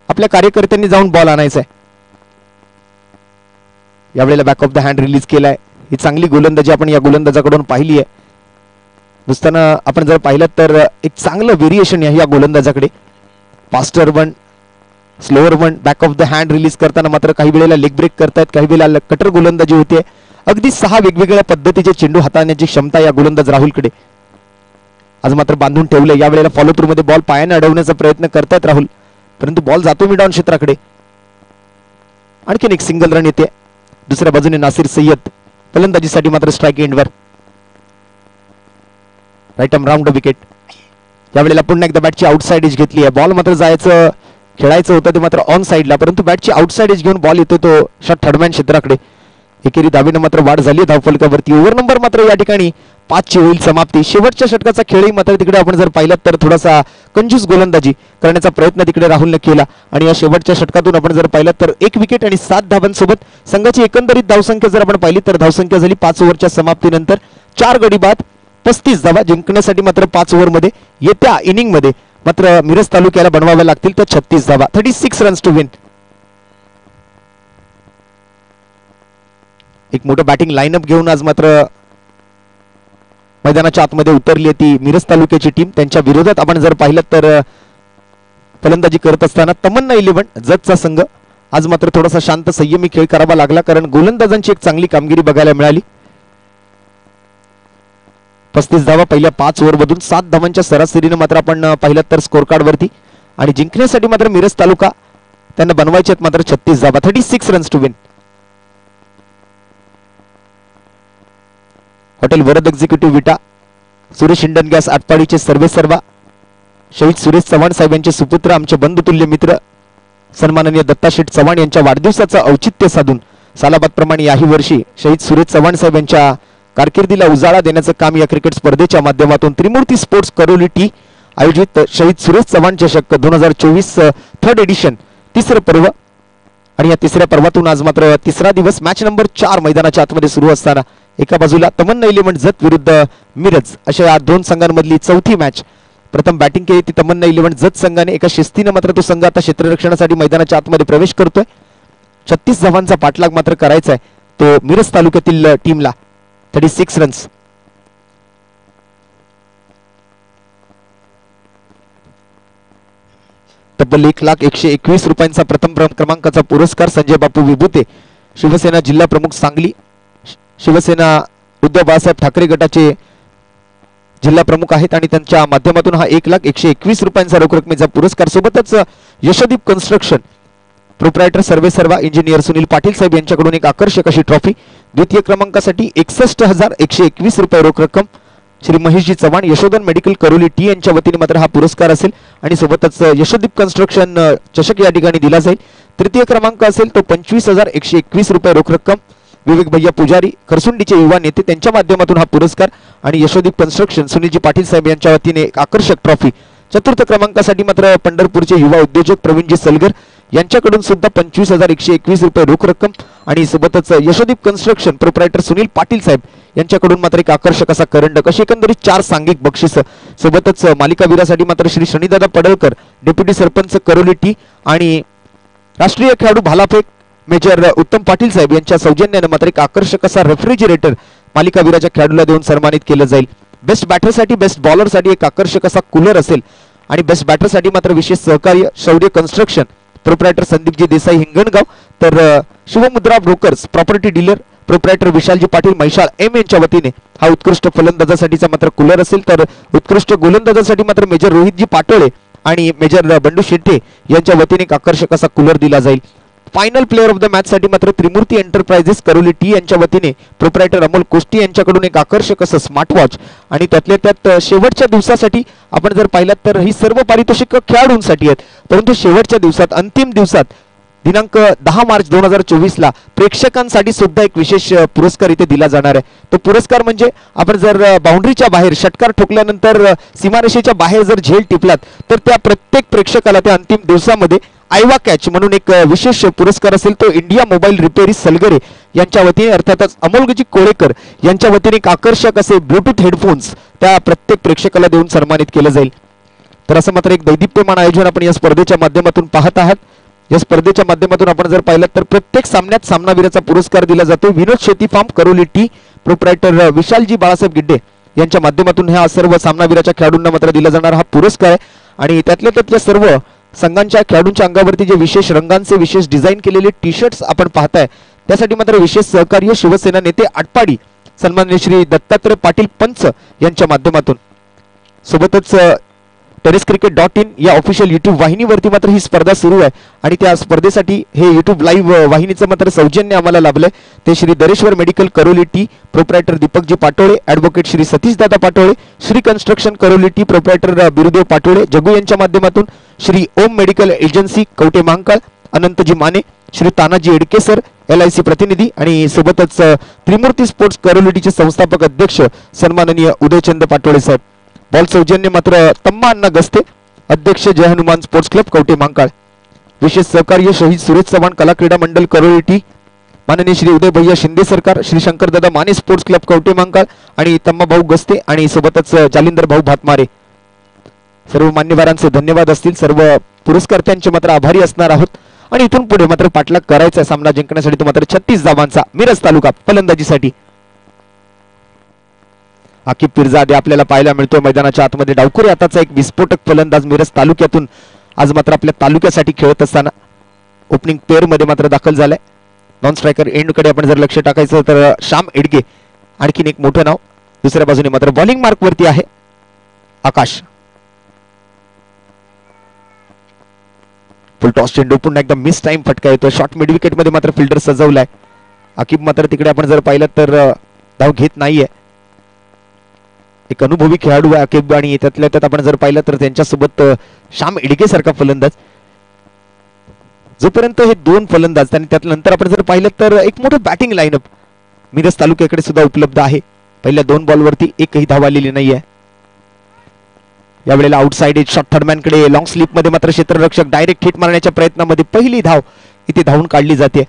आपल्या कार्यकर्त्यांनी जाऊन बॉल आणायचाय. यावेळेला back of the hand release केलाय. ही चांगली गोलंदाजी आपण या गोलंदाजाकडून पाहिली आहे. नुसताना आपण जर पाहिलं तर एक चांगलं व्हेरिएशन आहे या गोलंदाजाकडे. Faster one, slower one, back of the hand release करताना मात्र काही वेळेला लेग ब्रेक करतायत, काही वेळेला कटर गोलंदाजी होते. अगदी 6 वेगवेगळ्या पद्धतीचे चेंडू हाताळण्याची क्षमता या गोलंदाज राहुलकडे. आज मात्र बांधून ठेवले. यावेळेला फॉलो थ्रू मध्ये बॉल पायाने अडवण्याचा प्रयत्न करतायत राहुल, परंतु बॉल जातो मिड ऑन क्षेत्राकडे. आणखीन एक सिंगल रन येते. दुसऱ्या बाजूने नासिर सय्यद फलंदाजीसाठी मात्र स्ट्राईक एंडवर. Right arm round wicket. यावेळेला पुन्हा एकदा बॅटची आउटसाइड एज घेतली आहे. बॉल मात्र जायचं, खेळायचं होतं ते मात्र ऑन साइडला, परंतु बॅटची आउटसाइड एज घेऊन बॉल येतो तो शॉट थर्डमॅन क्षेत्राकडे. एकेरी धावेनं मात्र वाढ झाली धावफलकावरती. ओव्हर नंबर मात्र या ठिकाणी 5ची होईल समाप्ती. शेवटच्या षटकाचा खेळही मात्र तिकडे आपण जर पाहिलं तर थोडासा कंजूस गोलंदाजी करण्याचा प्रयत्न तिकडे राहुलने केला आणि या शेवटच्या षटकातून आपण जर पाहिलं तर 1 विकेट आणि 7 धावांसोबत संघाची एकंदरीत धावसंख्या जर आपण पाहिली तर धावसंख्या झाली 5 ओव्हरच्या समाप्तीनंतर 4 गडी बाद 35 धावा. जिंकण्यासाठी मात्र 5 ओव्हरमध्ये येत्या इनिंगमध्ये मात्र मिरज तालुक्याला बनवाव्या लागतील तर 36 धावा. 36 रन्स टू विन. एक मोठं बॅटिंग लाईनअप घेऊन आज मात्र मैदानाच्या आतमध्ये उतरली आहे ती मिरज तालुक्याची टीम. त्यांच्या विरोधात आपण जर पाहिलं तर फलंदाजी करत असताना तमन्ना 11 जतचा संघ आज मात्र थोडासा शांत संयमी खेळ करावा लागला, कारण गोलंदाजांची एक चांगली कामगिरी बघायला मिळाली. 35 धावा पहिल्या 5 ओव्हरमधून 7 धावांच्या सरासरीने मात्र आपण पाहिलं तर स्कोर कार्ड वरती. आणि जिंकण्यासाठी मात्र मिरज तालुका त्यांना बनवायचे आहेत मात्र 36 धावा. 36 runs to win. Hotel Varad executive Vita, Suresh Indane gas आटपाडीचे सर्वे सर्वा, शहीद सुरेश चव्हाण साहेब यांचे सुपुत्र, आमचे बंधुतुल्य मित्र सन्माननीय दत्ताशेठ चव्हाण यांच्या वाढदिवसाचं औचित्य साधून सालाबाद प्रमाणे याही वर्षी शहीद सुरेश चव्हाण साहेब यांच्या कारकिर्दीला उजाळा देण्याचं काम या क्रिकेट स्पर्धेच्या माध्यमातून त्रिमूर्ती स्पोर्ट्स करोली टी आयोजित शहीद सुरेश चव्हाण चषक 2024 थर्ड एडिशन 3रं पर्व. आणि या 3ऱ्या पर्वातून आज मात्र 3रा दिवस मॅच नंबर 4 मैदानाच्या आतमध्ये सुरू असताना एका बाजूला तमन्ना 11 जत विरुद्ध मिरज अशा या 2 संघांमधली 4थी मॅच. प्रथम बॅटिंग केली ती तमन्ना 11 जत संघाने. एका शिस्तीने मात्र तो संघ आता क्षेत्ररक्षणासाठी मैदानाच्या आतमध्ये प्रवेश करतोय. 36 धावांचा पाठलाग मात्र करायचा आहे तो मिरज तालुक्यातील टीमला. 36 रन्स. तब्बल 1,121 रुपयांचा प्रथम क्रमांकाचा पुरस्कार संजय बापू विभूते, शिवसेना जिल्हा प्रमुख सांगली, शिवसेना उद्धव बाळासाहेब ठाकरे गटाचे जिल्हा प्रमुख आहेत आणि त्यांच्या माध्यमातून हा 1,121 रुपयांचा रोख रकमेचा पुरस्कार. सोबतच यशदीप कन्स्ट्रक्शन प्रोप्रायटर सर्वे सर्वा इंजिनियर सुनील पाटील साहेब यांच्याकडून एक आकर्षक अशी ट्रॉफी. द्वितीय क्रमांकासाठी 61,121 रुपये रोख रक्कम श्री महेशजी चव्हाण यशोधन मेडिकल करोली टी यांच्या वतीने मात्र हा पुरस्कार असेल आणि सोबतच यशोदीप कन्स्ट्रक्शन चषक या ठिकाणी दिला जाईल. तृतीय क्रमांक असेल तो 25,121 रुपये रोख रक्कम विवेक भैया पुजारी खरसुंडीचे युवा नेते त्यांच्या माध्यमातून हा पुरस्कार. आणि यशोदीप कन्स्ट्रक्शन सुनीलजी पाटील साहेब यांच्या वतीने एक आकर्षक ट्रॉफी, चतुर्थ क्रमांकासाठी मात्र पंढरपूरचे युवा उद्योजक प्रवीणजी सलगर यांच्याकडून सुद्धा 25,121 रुपये रोख रक्कम आणि सोबतच यशोदीप कन्स्ट्रक्शन प्रोप्रायटर सुनील पाटील साहेब यांच्याकडून मात्र एक आकर्षक असा करंडक, अशी एकंदरीत 4 सांघिक बक्षिस, सोबतच मालिकावीरासाठी मात्र श्री शनिदादा पडळकर डेप्युटी सरपंच करोली टी आणि राष्ट्रीय खेळाडू भालाफेक मेजर उत्तम पाटील साहेब यांच्या सौजन्याने मात्र एक आकर्षक असा रेफ्रिजरेटर मालिकावीराच्या खेळाडूला देऊन सन्मानित केलं जाईल. बेस्ट बॅटरसाठी, बेस्ट बॉलरसाठी एक आकर्षक असा कूलर असेल आणि बेस्ट बॅटरसाठी मात्र विशेष सहकार्य शौर्य कन्स्ट्रक्शन प्रोप्रायटर संदीपजी देसाई हिंगणगाव, तर Shubhmudra brokers property dealer proprietor Vishalji Patil Mhaisal M यांच्या वतीने हा उत्कृष्ट फलंदाजासाठीचा मात्र कूलर असेल. तर उत्कृष्ट गोलंदाजासाठी मात्र मेजर रोहितजी पाटोळे आणि मेजर बंडू शेट्टे यांच्या वतीने एक आकर्षक असा कूलर दिला जाईल. Final player of the match साठी मात्र त्रिमूर्ती एंटरप्राइजेस करोली टी यांच्या वतीने प्रोप्रायटर अमोल कोष्टी यांच्याकडून एक आकर्षक असं स्मार्ट वॉच आणि त्यातल्या त्यात शेवटच्या दिवसासाठी आपण जर पाहिलात तर ही सर्व पारितोषिक खेळाडूंसाठी आहेत, परंतु शेवटच्या दिवसात अंतिम दिवसात दिनांक 10 मार्च 2024 ला प्रेक्षकांसाठी सुद्धा एक विशेष पुरस्कार इथे दिला जाणार आहे. तो पुरस्कार म्हणजे आपण जर बाउंड्रीच्या बाहेर षटकार ठोकल्यानंतर सीमारेषेच्या बाहेर जर झेल टिपलात तर त्या प्रत्येक प्रेक्षकाला त्या अंतिम दिवसामध्ये आयवा कॅच म्हणून एक विशेष पुरस्कार असेल. तो इंडिया मोबाईल रिपेअरी सलगरे यांच्या वतीने अर्थातच अमोलजी कोळेकर यांच्या वतीने एक आकर्षक असे ब्लूटूथ हेडफोन्स त्या प्रत्येक प्रेक्षकाला देऊन सन्मानित केलं जाईल. तर असं मात्र एक दैदिप्यमान आयोजन आपण या स्पर्धेच्या माध्यमातून पाहत आहात. या स्पर्धेच्या माध्यमातून आपण जर पाहिलं तर प्रत्येक सामन्यात सामनावीराचा पुरस्कार दिला जातो. Vinod Sheti farm Karoli T proprietor Vishalji Balasaheb Gidde यांच्या माध्यमातून ह्या सर्व सामनावीराच्या खेळाडूंना मात्र दिला जाणारा हा पुरस्कार आहे. आणि त्यातल्या सर्व संघांच्या खेळाडूंच्या अंगावरती जे विशेष रंगांचे विशेष डिझाईन केलेले टी शर्ट्स आपण पाहताय त्यासाठी मात्र विशेष सहकार्य शिवसेना नेते आटपाडी सन्माननीय श्री दत्तात्रय पाटील पंच यांच्या माध्यमातून, सोबतच terracecricket.in या ऑफिशियल युट्यूब वाहिनीवरती मात्र ही स्पर्धा सुरू आहे आणि त्या स्पर्धेसाठी हे युट्यूब लाईव्ह वाहिनीचं मात्र सौजन्य आम्हाला लाभलंय ते Shri Dareshwar medical Karoli T proprietor Deepakji Patole, advocate Shri Satishdada Patole, Shri construction Karoli T proprietor Birudev Patole Jagu यांच्या माध्यमातून, Shri Om medical agency Kavathe Mahankal Anantji Mane, Shri Tanaji Edke sir LIC प्रतिनिधी आणि सोबतच त्रिमूर्ती स्पोर्ट्स करोली टीचे संस्थापक अध्यक्ष सन्माननीय उदयचंद पाटोळे साहेब. बॉल सौजन्य मात्र तम्मा अण्णा गस्ते अध्यक्ष जय हनुमान स्पोर्ट्स क्लब कवटे महांकाळ. विशेष सहकार्य शहीद सुरेश चव्हाण कला क्रीडा मंडल करोली टी, माननीय श्री उदय भैया शिंदे सरकार, श्री शंकरदादा माने स्पोर्ट्स क्लब कवटे महांकाळ आणि तम्मा भाऊ गस्ते आणि सोबतच जालिंदर भाऊ भातमारे. सर्व मान्यवरांचे धन्यवाद असतील. सर्व पुरस्कर्त्यांचे मात्र आभारी असणार आहोत आणि इथून पुढे मात्र पाठलाग करायचा सामना जिंकण्यासाठी तो मात्र 36 धावांचा मिरज तालुका फलंदाजीसाठी. आकिब पिरजादे आपल्याला पाहायला मिळतोय मैदानाच्या आतमध्ये. डावखुरे आताचा एक विस्फोटक फलंदाज मिरज तालुक्यातून आज मात्र आपल्या तालुक्यासाठी खेळत असताना ओपनिंग पेअर मध्ये मात्र दाखल झालाय. नॉन स्ट्रायकर एंड कडे आपण जर लक्ष टाकायचं तर श्याम एडगे आणखीन एक मोठं नाव. दुसऱ्या बाजूने मात्र बॉलिंग मार्क वरती आहे आकाश. फुल टॉस चेंडू पुन्हा एकदा मिस टाइम फटका येतोय. शॉर्ट मिड विकेट मध्ये मात्र फिल्डर सजवलाय. आकिब मात्र तिकडे आपण जर पाहिलं तर धाव घेत नाहीये. एक अनुभवी खेळाडू आहे आकिब आणि त्यातल्या त्यात आपण जर पाहिलं तर त्यांच्यासोबत श्याम एडगे सारखा फलंदाज. जोपर्यंत हे दोन फलंदाज आणि त्यानंतर आपण जर पाहिलं तर एक मोठं बॅटिंग लाईनअप मिरज तालुक्याकडे सुद्धा उपलब्ध आहे. पहिल्या 2 बॉलवरती एकही धाव आलेली नाहीये. यावेळेला आउटसाइड एज शॉट थर्डमॅन कडे लॉंग स्लिप मध्ये मात्र क्षेत्ररक्षक डायरेक्ट हिट मारण्याच्या प्रयत्नामध्ये पहिली धाव इथे धावून काढली जाते.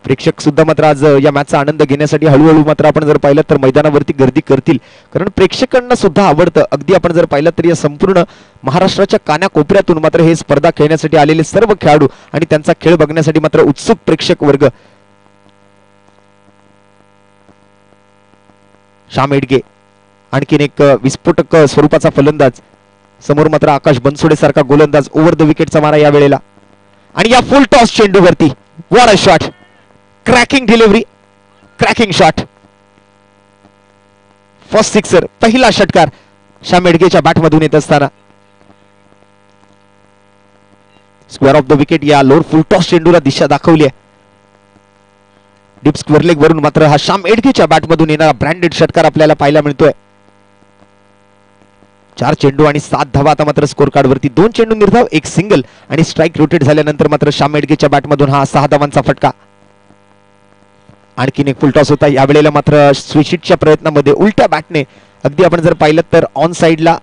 प्रेक्षक सुद्धा मात्र आज या मॅचचा आनंद घेण्यासाठी हळूहळू मात्र आपण जर पाहिलं तर मैदानावरती गर्दी करतील, कारण प्रेक्षकांना सुद्धा आवडतं. अगदी आपण जर पाहिलं तर या संपूर्ण महाराष्ट्राच्या कानाकोपऱ्यातून मात्र हे स्पर्धा खेळण्यासाठी आलेले सर्व खेळाडू आणि त्यांचा खेळ बघण्यासाठी मात्र उत्सुक प्रेक्षक वर्ग. श्याम एडगे आणखीन एक विस्फोटक स्वरूपाचा फलंदाज. समोर मात्र आकाश बनसोडे सारखा गोलंदाज. ओव्हर द विकेटचा मारा या वेळेला आणि या फुल टॉस चेंडूवरती what a shot, cracking delivery, cracking shot, first sixer. पहिला षटकार श्याम एडगेच्या बॅट मधून येत असताना स्क्वेअर ऑफ द विकेट या लोअर फुल टॉस चेंडूला दिशा दाखवली आहे. डीप स्क्वेअर लेग वरून मात्र हा श्याम एडगेच्या बॅट मधून येणारा ब्रँडेड षटकार आपल्याला पाहायला मिळतोय. 4 चेंडू आणि 7 धावा आता मात्र स्कोर कार्ड वरती. 2 चेंडू निर्धाव, 1 सिंगल आणि स्ट्राइक रोटेट झाल्यानंतर मात्र श्याम एडगेच्या बॅट मधून हा 6 धावांचा फटका. आणखीन एक फुलटॉस होता. यावेळेला मात्र स्विचिटच्या प्रयत्नामध्ये उलट्या बॅटने अगदी आपण जर पाहिलं तर ऑन साइडला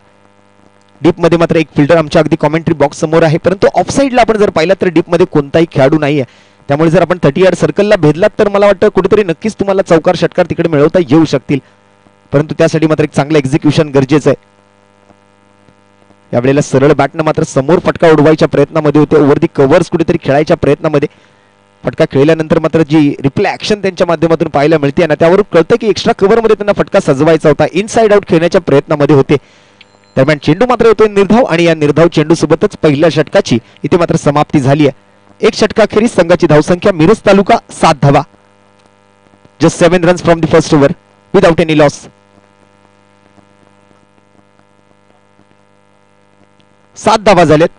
डीप मध्ये मात्र एक फिल्डर आमच्या अगदी कॉमेंट्री बॉक्स समोर आहे, परंतु ऑफ साइडला आपण जर पाहिलं तर डीप मध्ये कोणताही खेळाडू नाही आहे. त्यामुळे जर आपण 30 यार्ड सर्कलला भेदलात तर मला वाटतं कुठेतरी नक्कीच तुम्हाला चौकार षटकार तिकडे मिळवता येऊ शकतील, परंतु त्यासाठी मात्र एक चांगलं एक्झिक्युशन गरजेचं आहे. यावेळेला सरळ बॅटनं मात्र समोर फटका उडवायच्या प्रयत्नामध्ये होते, ओव्हर दी कव्हर्स कुठेतरी खेळायच्या प्रयत्नामध्ये. फटका खेळल्यानंतर मात्र जी रिप्ले ऍक्शन त्यांच्या माध्यमातून पाहायला मिळते ना, त्यावरून कळतं की एक्स्ट्रा कव्हरमध्ये त्यांना फटका सजवायचा होता. इनसाइड आउट खेळण्याच्या प्रयत्नामध्ये होते. दरम्यान चेंडू मात्र येतोय निर्धाव आणि या निर्धाव चेंडू सोबतच पहिल्या षटकाची इथे मात्र समाप्ती झाली आहे. एक षटकाखेरीज संघाची धावसंख्या मिरज तालुका 7 धावा. Just 7 runs from the first over without any loss. 7 धावा झालेत.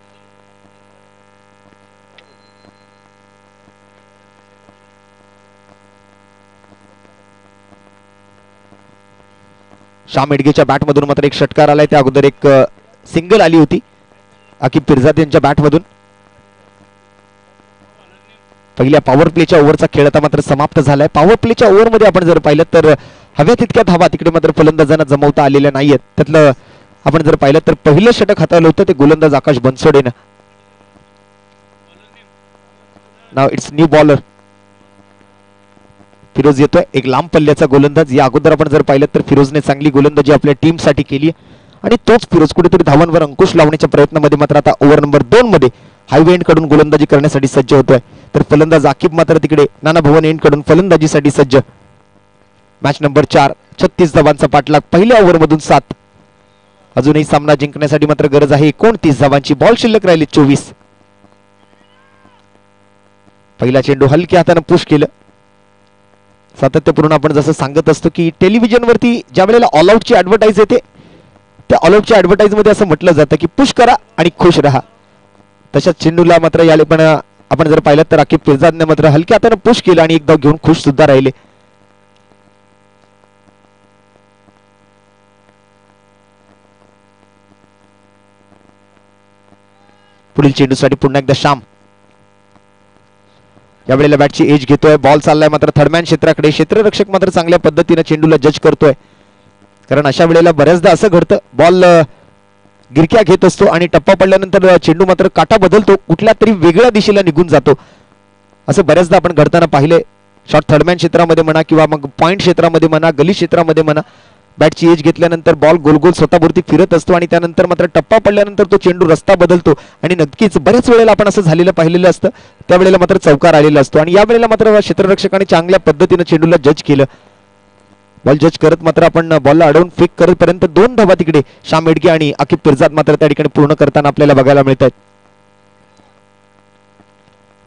श्याम एडगेच्या बॅटमधून मात्र एक षटकार आलाय. त्या अगोदर एक सिंगल आली होती आकिब पिरजाद यांच्या बॅटमधून. पहिल्या पॉवर प्लेच्या ओव्हरचा खेळ आता मात्र समाप्त झालाय. पॉवर प्लेच्या ओव्हरमध्ये आपण जर पाहिलं तर हव्या तितक्या धावा तिकडे मात्र फलंदाजांना जमवता आलेल्या नाहीयेत. त्यातलं आपण जर पाहिलं तर पहिलं षटक हाताळलं होतं ते गोलंदाज आकाश बनसोडेनं. नाव इट्स न्यू बॉलर फिरोज येतोय, एक लांब पल्ल्याचा गोलंदाज. या अगोदर आपण जर पाहिलं तर फिरोजने चांगली गोलंदाजी आपल्या टीमसाठी केली आणि तोच फिरोज कुठेतरी धावांवर अंकुश लावण्याच्या प्रयत्नामध्ये मात्र आता ओव्हर नंबर 2 मध्ये हायवे एंड कडून गोलंदाजी करण्यासाठी सज्ज होतोय. तर फलंदाज आकिब मात्र तिकडे नाना भवन एंड कडून फलंदाजीसाठी सज्ज. मॅच नंबर 4 36 धावांचा पाठलाग. पहिल्या ओव्हर मधून 7. अजूनही सामना जिंकण्यासाठी मात्र गरज आहे 29 धावांची. बॉल शिल्लक राहिली 24. पहिला चेंडू हलक्या हाताने पुश केलं. सातत्यपूर्ण आपण जसं सांगत असतो की टेलिव्हिजनवरती ज्या वेळेला ऑल आउटची ऍडव्हर्टाईज येते त्या ऑल आउटच्या ऍडव्हर्टाईज मध्ये असं म्हटलं जातं की पुश करा आणि खुश राहा. तशाच चेंडूला मात्र याले पण आपण जर पाहिलं तर आकिब पिरजादने मात्र हलक्या हाताने पुश केलं आणि एक धाव घेऊन खुश सुद्धा राहिले. पुढील चेंडूसाठी पुन्हा एकदा श्याम. यावेळेला बॅटची एज घेतोय. बॉल चाललाय मात्र थर्डमॅन क्षेत्राकडे. क्षेत्ररक्षक मात्र चांगल्या पद्धतीने चेंडूला जज करतोय, कारण अशा वेळेला बऱ्याचदा असं घडतं बॉल गिरक्या घेत असतो आणि टप्पा पडल्यानंतर चेंडू मात्र काटा बदलतो, कुठल्या तरी वेगळ्या दिशेला निघून जातो. असं बऱ्याचदा आपण घडताना पाहिले. शॉर्ट थर्डमॅन क्षेत्रामध्ये म्हणा किंवा मग पॉइंट क्षेत्रामध्ये म्हणा, गली क्षेत्रामध्ये म्हणा, बॅटची एज घेतल्यानंतर बॉल गोल गोल स्वतःभोवती फिरत असतो आणि त्यानंतर मात्र टप्पा पडल्यानंतर तो चेंडू रस्ता बदलतो आणि नक्कीच बऱ्याच वेळेला आपण असं झालेलं पाहिलेलं असतं. त्यावेळेला मात्र चौकार आलेला असतो आणि यावेळेला मात्र क्षेत्ररक्षकाने चांगल्या पद्धतीने चेंडूला जज केलं. बॉल जज करत मात्र आपण बॉलला अडवून फेक करतपर्यंत 2 धावा तिकडे श्याम एडगे आणि आकिब पिरजाद मात्र त्या ठिकाणी पूर्ण करताना आपल्याला बघायला मिळत आहेत.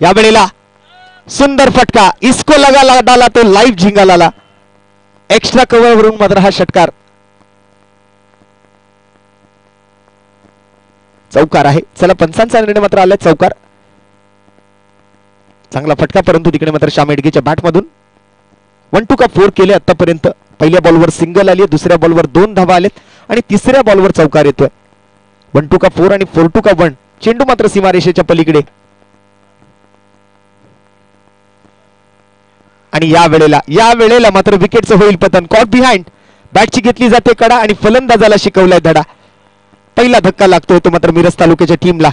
यावेळेला सुंदर फटका. इसको लगा डाला तो लाईव्ह झिंगाला. एक्स्ट्रा कव्हर वरून मात्र हा षटकार. चौकार आहे. चला पंचांचा निर्णय मात्र आलाय चौकार. चांगला फटका, परंतु तिकडे मात्र श्याम एडगेच्या बॅटमधून 1-2 का 4 केले आतापर्यंत. पहिल्या बॉलवर सिंगल आली, दुसऱ्या बॉलवर 2 धावा आलेत आणि तिसऱ्या बॉलवर चौकार येतोय. 1-2 का 4 आणि 4-2 का 1. चेंडू मात्र सीमारेषेच्या पलीकडे. आणि या वेळेला मात्र विकेटचं होईल पतन. Caught behind. बॅटची घेतली जाते कडा आणि फलंदाजाला शिकवलाय धडा. पहिला धक्का लागतोय तो मात्र मिरज तालुक्याच्या टीमला.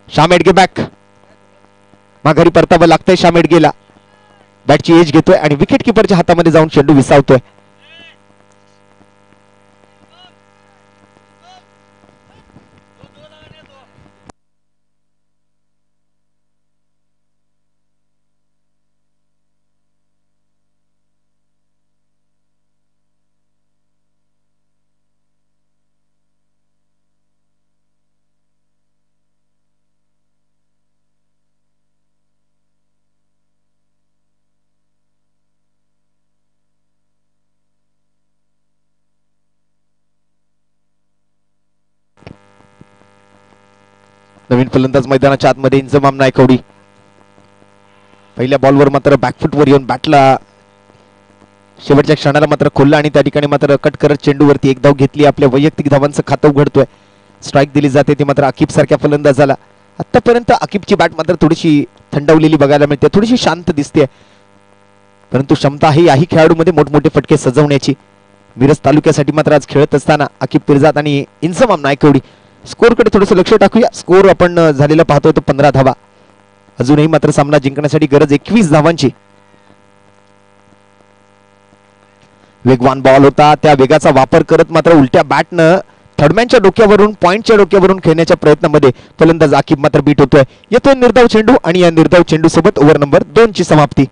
श्याम एडगे बॅक. माघारी परतावं लागतंय श्याम एडगेला. बॅटची एज घेतोय आणि विकेट किपरच्या हातामध्ये जाऊन चेंडू विसावतोय. नवीन फलंदाज मैदानाच्या आतमध्ये इंजमाम नायकवडी. पहिल्या बॉलवर मात्र बॅकफुटवर येऊन बॅटला शेवटच्या क्षणाला मात्र खोलला आणि त्या ठिकाणी मात्र कट करत चेंडूवरती एक धाव घेतली. आपल्या वैयक्तिक धावांचं खातं उघडतोय. स्ट्राईक दिली जाते ती मात्र आकिब सारख्या फलंदाजाला. आतापर्यंत आकिबची बॅट मात्र थोडीशी थंडवलेली बघायला मिळते, थोडीशी शांत दिसते. परंतु क्षमता आहे याही खेळाडूमध्ये मोठमोठे फटके सजवण्याची. मिरज तालुक्यासाठी मात्र आज खेळत असताना आकिब पिरजात आणि इंजमाम नायकवडी. स्कोरकडे थोडंसं लक्ष टाकूया. स्कोर आपण झालेला पाहतोय तो 15 धावा. अजूनही मात्र सामना जिंकण्यासाठी गरज 21 धावांची. वेगवान बॉल होता, त्या वेगाचा वापर करत मात्र उलट्या बॅटनं थर्डमॅनच्या डोक्यावरून पॉइंटच्या डोक्यावरून खेळण्याच्या प्रयत्नामध्ये फलंदाज आकिब मात्र बीट होतोय. येतोय निर्धाव चेंडू आणि या निर्धाव चेंडू सोबत ओव्हर नंबर 2 ची समाप्ती.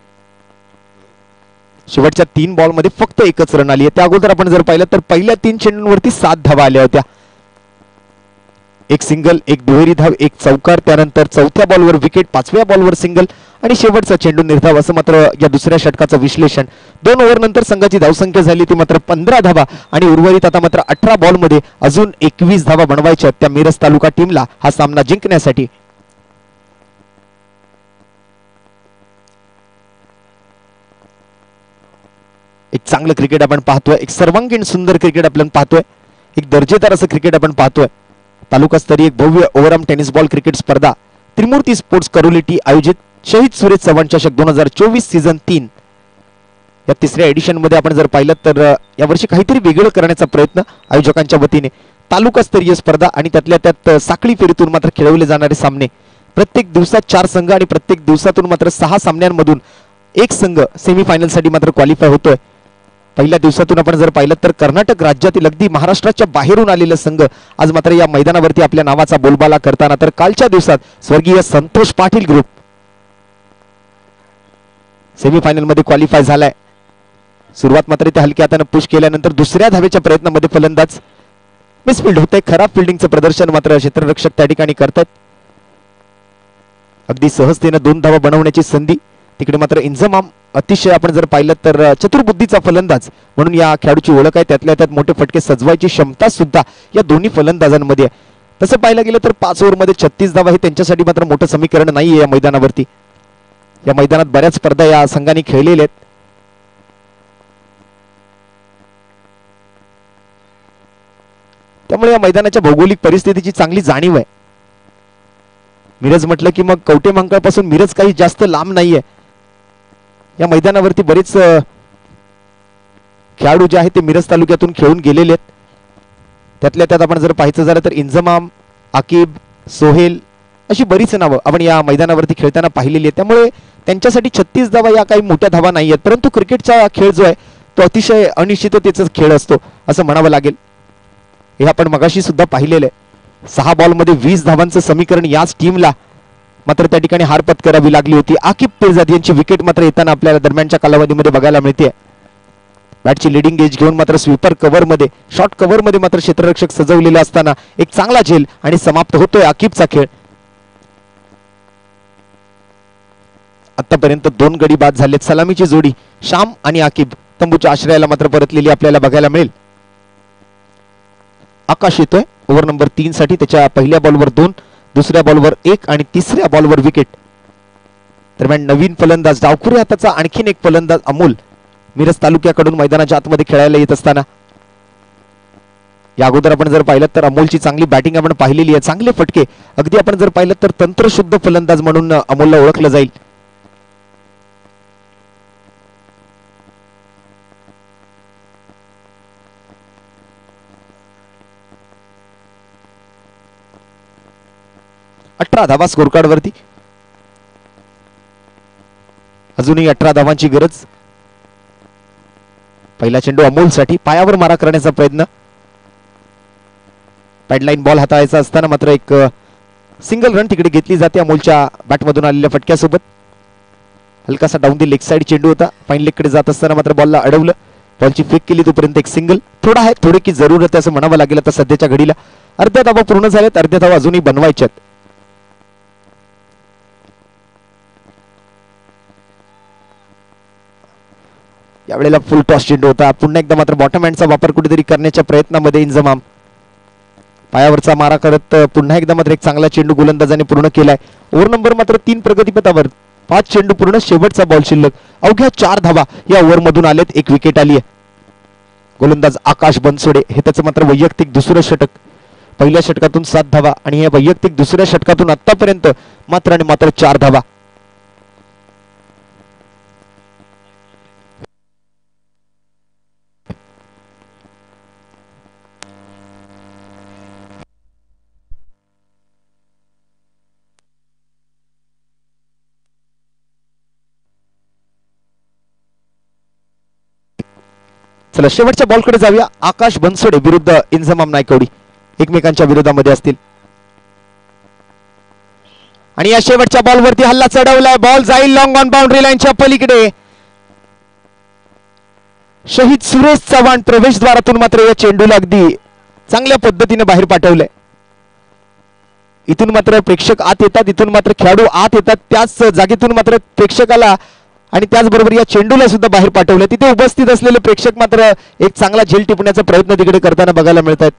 शेवटच्या 3 बॉलमध्ये फक्त एकच रन आली आहे. त्या अगोदर आपण जर पाहिलं तर पहिल्या 3 चेंडूंवरती 7 धावा आल्या होत्या. एक सिंगल, एक दुहेरी धाव, एक चौकार, त्यानंतर चौथ्या बॉलवर विकेट, 5व्या बॉलवर सिंगल आणि शेवटचा चेंडू निर्धाव. असं मात्र या दुसऱ्या षटकाचं विश्लेषण. 2 ओव्हर नंतर संघाची धावसंख्या झाली ती मात्र 15 धावा आणि उर्वरित आता मात्र 18 बॉलमध्ये अजून 21 धावा बनवायच्या त्या मिरज तालुका टीमला हा सामना जिंकण्यासाठी. एक चांगलं क्रिकेट आपण पाहतोय, एक सर्वांगीण सुंदर क्रिकेट आपण पाहतोय, एक दर्जेदार असं क्रिकेट आपण पाहतोय. तालुकास्तरीय एक भव्य ओव्हरआर्म टेनिस बॉल क्रिकेट स्पर्धा त्रिमूर्ती स्पोर्ट्स करोलिटी आयोजित शहीद सुरेश चव्हाण चषक 2024 सीझन 3 या 3ऱ्या एडिशन मध्ये आपण जर पाहिलं तर यावर्षी काहीतरी वेगळं करण्याचा प्रयत्न आयोजकांच्या वतीने. तालुकास्तरीय स्पर्धा आणि त्यातल्या त्यात साखळी फेरीतून मात्र खेळवले जाणारे सामने. प्रत्येक दिवसात 4 संघ आणि प्रत्येक दिवसातून मात्र 6 सामन्यांमधून एक संघ सेमीफायनल साठी मात्र क्वालिफाय होतोय. पहिल्या दिवसातून आपण जर पाहिलं तर कर्नाटक राज्यातील अगदी महाराष्ट्राच्या बाहेरून आलेला संघ आज मात्र या मैदानावरती आपल्या नावाचा बोलबाला करताना, तर कालच्या दिवसात स्वर्गीय संतोष पाटील ग्रुप सेमीफायनल मध्ये क्वालिफाय झालाय. सुरुवात मात्र ते हलक्या हाताने पुश केल्यानंतर दुसऱ्या धावेच्या प्रयत्नामध्ये फलंदाज मिसफिल्ड होते. खराब फिल्डिंगचं प्रदर्शन मात्र क्षेत्ररक्षक त्या ठिकाणी करतात. अगदी सहजतेने 2 धावा बनवण्याची संधी. तिकडे मात्र इंजमाम अतिशय आपण जर पाहिलं तर चतुर्बुद्धीचा फलंदाज म्हणून या खेळाडूची ओळख आहे. त्यातल्या त्यात मोठे फटके सजवायची क्षमता सुद्धा या दोन्ही फलंदाजांमध्ये आहे. तसं पाहायला गेलं तर 5 ओव्हरमध्ये 36 धावा हे त्यांच्यासाठी मात्र मोठं समीकरण नाहीये या मैदानावरती. या मैदानात बऱ्याच स्पर्धा या संघाने खेळलेल्या आहेत. त्यामुळे या मैदानाच्या भौगोलिक परिस्थितीची चांगली जाणीव आहे. मिरज म्हटलं की मग कवटे महांकाळपासून मिरज काही जास्त लांब नाहीये. या मैदानावरती बरेच खेळाडू जे आहेत ते मिरज तालुक्यातून खेळून गेलेले आहेत. त्यातल्या त्यात आपण जर पाहायचं झालं तर इंजमाम, आकिब, सोहेल अशी बरीच नावं आपण या मैदानावरती खेळताना पाहिलेली आहेत. त्यामुळे त्यांच्यासाठी 36 धावा या काही मोठ्या धावा नाही आहेत. परंतु क्रिकेटचा खेळ जो आहे तो अतिशय अनिश्चिततेचा खेळ असतो असं म्हणावं लागेल. हे आपण मगाशी सुद्धा पाहिलेलं आहे. 6 बॉलमध्ये 20 धावांचं समीकरण याच टीमला मात्र त्या ठिकाणी हार पत्करावी लागली होती. आकिब पिरजाद यांची विकेट मात्र येताना आपल्याला दरम्यानच्या कालावधीमध्ये बघायला मिळते. बॅटची लिडिंग एज घेऊन मात्र स्वीपर कव्हर मध्ये, शॉर्ट कव्हर मध्ये मात्र क्षेत्ररक्षक सजवलेला असताना एक चांगला झेल आणि समाप्त होतोय आकिबचा खेळ. आतापर्यंत 2 गडी बाद झालेत. सलामीची जोडी श्याम आणि आकिब तंबूच्या आश्रयाला मात्र परतलेली आपल्याला बघायला मिळेल. आकाश येतोय ओव्हर नंबर 3 साठी. त्याच्या पहिल्या बॉलवर 2, दुसऱ्या बॉलवर 1 आणि तिसऱ्या बॉलवर विकेट. दरम्यान नवीन फलंदाज डावखुरी हाताचा आणखीन एक फलंदाज अमोल मिरज तालुक्याकडून मैदानाच्या आतमध्ये खेळायला येत असताना. या अगोदर आपण जर पाहिलं तर अमोलची चांगली बॅटिंग आपण पाहिलेली आहे. चांगले फटके, अगदी आपण जर पाहिलं तर तंत्रशुद्ध फलंदाज म्हणून अमोलला ओळखलं जाईल. धावा स्कोर कार्ड वरती. अजूनही 18 धावांची गरज. पहिला चेंडू अमोल साठी, पायावर मारा करण्याचा प्रयत्न. पॅडलाईन बॉल हाताळायचा असताना मात्र एक सिंगल रन तिकडे घेतली जाते अमोलच्या बॅटमधून आलेल्या फटक्यासोबत. हलकासा डाऊन दी लेग साइड चेंडू होता. फाईन लेग कडे जात असताना मात्र बॉलला अडवलं. बॉलची फेक केली तोपर्यंत एक सिंगल. थोडा आहे, थोडे की जरूरत आहे असं म्हणावं लागेल आता सध्याच्या घडीला. अर्ध्या धावा पूर्ण झाल्यात, अर्ध्या धावा अजूनही बनवायच्यात. यावेळेला फुल टॉस चेंडू होता. पुन्हा एकदा मात्र बॉटम हँडचा वापर कुठेतरी करण्याच्या प्रयत्नामध्ये इंजमाम पायावरचा मारा करत पुन्हा एकदा मात्र एक चांगला चेंडू गोलंदाजाने पूर्ण केलाय. ओव्हर नंबर मात्र 3 प्रगतीपथावर. 5 चेंडू पूर्ण, शेवटचा बॉल शिल्लक. अवघ्या 4 धावा या ओव्हर मधून आलेत. एक विकेट आली आहे. गोलंदाज आकाश बनसोडे हे त्याचं मात्र वैयक्तिक दुसरं षटक. पहिल्या षटकातून 7 धावा आणि या वैयक्तिक दुसऱ्या षटकातून आतापर्यंत मात्र आणि मात्र 4 धावा. चला शेवटच्या बॉलकडे जाऊया. आकाश बनसोडे विरुद्ध इंजमाम नायकवडी एकमेकांच्या विरोधामध्ये असतील. आणि या शेवटच्या बॉलवरती हल्ला चढवलाय. बॉल जाईल लॉंग ऑन बाउंड्री लाईनच्या पलीकडे. शहीद सुरेश चव्हाण प्रवेशद्वारातून मात्र या चेंडूला अगदी चांगल्या पद्धतीने बाहेर पाठवलंय. इथून मात्र प्रेक्षक आत येतात, इथून मात्र खेळाडू आत येतात, त्याच जागेतून मात्र प्रेक्षकाला आणि त्याचबरोबर या चेंडूला सुद्धा बाहेर पाठवलं. तिथे उपस्थित असलेले प्रेक्षक मात्र एक चांगला झेल टिपण्याचा प्रयत्न तिकडे करताना बघायला मिळत आहेत.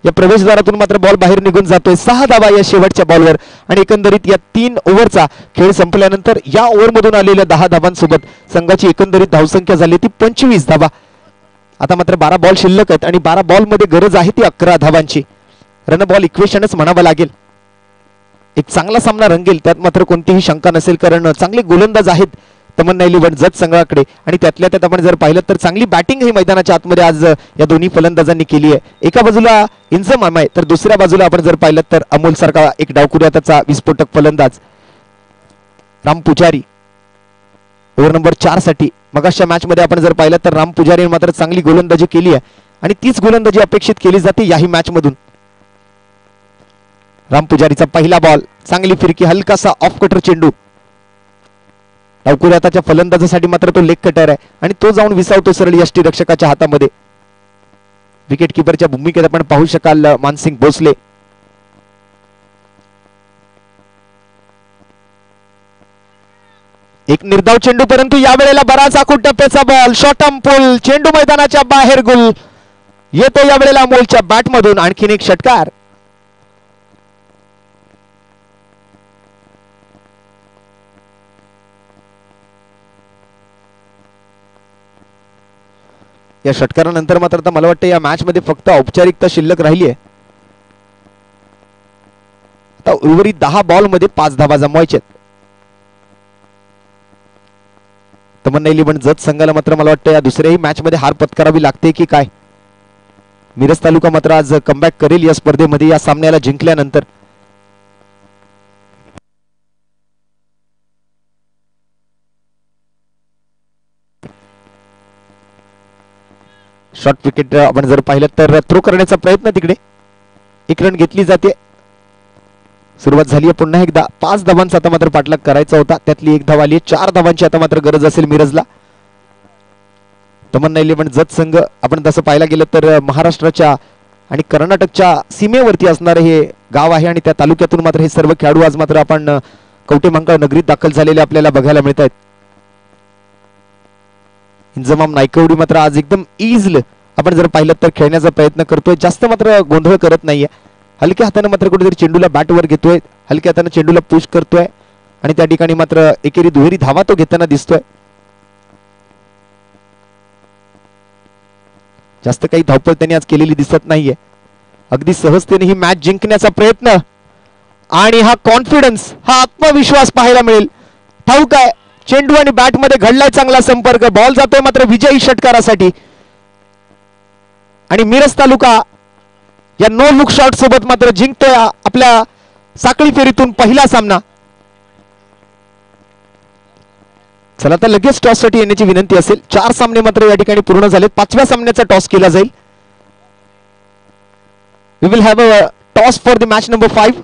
या प्रवेशद्वारातून मात्र बॉल बाहेर निघून जातोय. 6 धावा या शेवटच्या बॉलवर. आणि एकंदरीत या 3 ओव्हरचा खेळ संपल्यानंतर या ओव्हरमधून आलेल्या 10 धावांसोबत संघाची एकंदरीत धावसंख्या झाली ती 25 धावा. आता मात्र 12 बॉल शिल्लक आहेत आणि 12 बॉलमध्ये गरज आहे ती 11 धावांची. रन बॉल इक्वेशनच म्हणावं लागेल. एक चांगला सामना रंगेल त्यात मात्र कोणतीही शंका नसेल, कारण चांगले गोलंदाज आहेत तमन्ना 11 जत संघाकडे. आणि त्यातल्या त्यात आपण जर पाहिलं तर चांगली बॅटिंग ही मैदानाच्या आतमध्ये आज या दोन्ही फलंदाजांनी केली आहे. एका बाजूला इंजमाम आहे तर दुसऱ्या बाजूला आपण जर पाहिलं तर अमोल सारखा एक डावकुऱ्याचा विस्फोटक फलंदाज राम पुजारी ओव्हर नंबर 4 साठी. मगाच्या मॅच मध्ये आपण जर पाहिलं तर राम पुजारी मात्र चांगली गोलंदाजी केली आहे आणि तीच गोलंदाजी अपेक्षित केली जाते याही मॅच मधून. राम पुजारीचा पहिला बॉल, चांगली फिरकी, हलकासा ऑफ कटर चेंडू. डावकुऱ्याच्या फलंदाजासाठी मात्र तो लेग कटर आहे आणि तो जाऊन विसावतो सरळ यष्टीरक्षकाच्या हातामध्ये. विकेट किपरच्या भूमिकेत आपण पाहू शकाल मानसिंग भोसले. एक निर्धाव चेंडू, परंतु यावेळेला बराच आखूड टप्प्याचा बॉल. शॉर्टम पुल, चेंडू मैदानाच्या बाहेर गुल येतो यावेळेला अमोलच्या बॅट मधून. आणखीन एक षटकार. या षटकारानंतर मात्र आता मला वाटतं या मॅच मध्ये फक्त औपचारिकता शिल्लक राहिली आहे. आता उर्वरित 10 बॉल मध्ये 5 धावा जमवायचे. तमन्ना 11 जत संघाला मात्र मला वाटतं या दुसऱ्याही मॅच मध्ये हार पत्करावी लागते की काय. मिरज तालुका मात्र आज कमबॅक करेल या स्पर्धेमध्ये या सामन्याला जिंकल्यानंतर. शॉर्ट विकेट आपण जर पाहिलं तर थ्रो करण्याचा प्रयत्न तिकडे. 1 रन घेतली जाते. सुरुवात झाली पुन्हा एकदा. 5 धावांचा आता मात्र पाठलाग करायचा होता, त्यातली 1 धाव आली. 4 धावांची आता मात्र गरज असेल मिरजला. तमन्ना 11 जत संघ आपण तसं पाहायला गेलं तर महाराष्ट्राच्या आणि कर्नाटकच्या सीमेवरती असणारे हे गाव आहे आणि त्या तालुक्यातून मात्र हे सर्व खेळाडू आज मात्र आपण कवटेमहांकाळ नगरीत दाखल झालेले आपल्याला बघायला मिळत आहेत. इंजमाम नायकवडी मात्र आज एकदम इझिली आपण जर पाहिलं तर खेळण्याचा प्रयत्न करतोय. जास्त मात्र गोंधळ करत नाहीये. हलक्या हाताने मात्र कुठेतरी चेंडूला बॅटवर घेतोय, हलक्या हाताने चेंडूला पुश करतोय आणि त्या ठिकाणी मात्र एकेरी दुहेरी धावा तो घेताना दिसतोय. जास्त काही धावपळ त्यांनी आज केलेली दिसत नाहीये. अगदी सहजतेने ही मॅच जिंकण्याचा प्रयत्न आणि हा कॉन्फिडन्स, हा आत्मविश्वास पाहायला मिळेल. ठाऊक आहे चेंडू आणि बॅट मध्ये घडलाय चांगला संपर्क. बॉल जातोय मात्र विजयी षटकारासाठी आणि मिरज तालुका या नो लुक शॉट सोबत मात्र जिंकतोय आपल्या साखळी फेरीतून पहिला सामना. चला आता लगेच टॉस साठी येण्याची विनंती असेल. 4 सामने मात्र या ठिकाणी पूर्ण झालेत. 5व्या सामन्याचा टॉस केला जाईल. We will have a toss for the match number 5.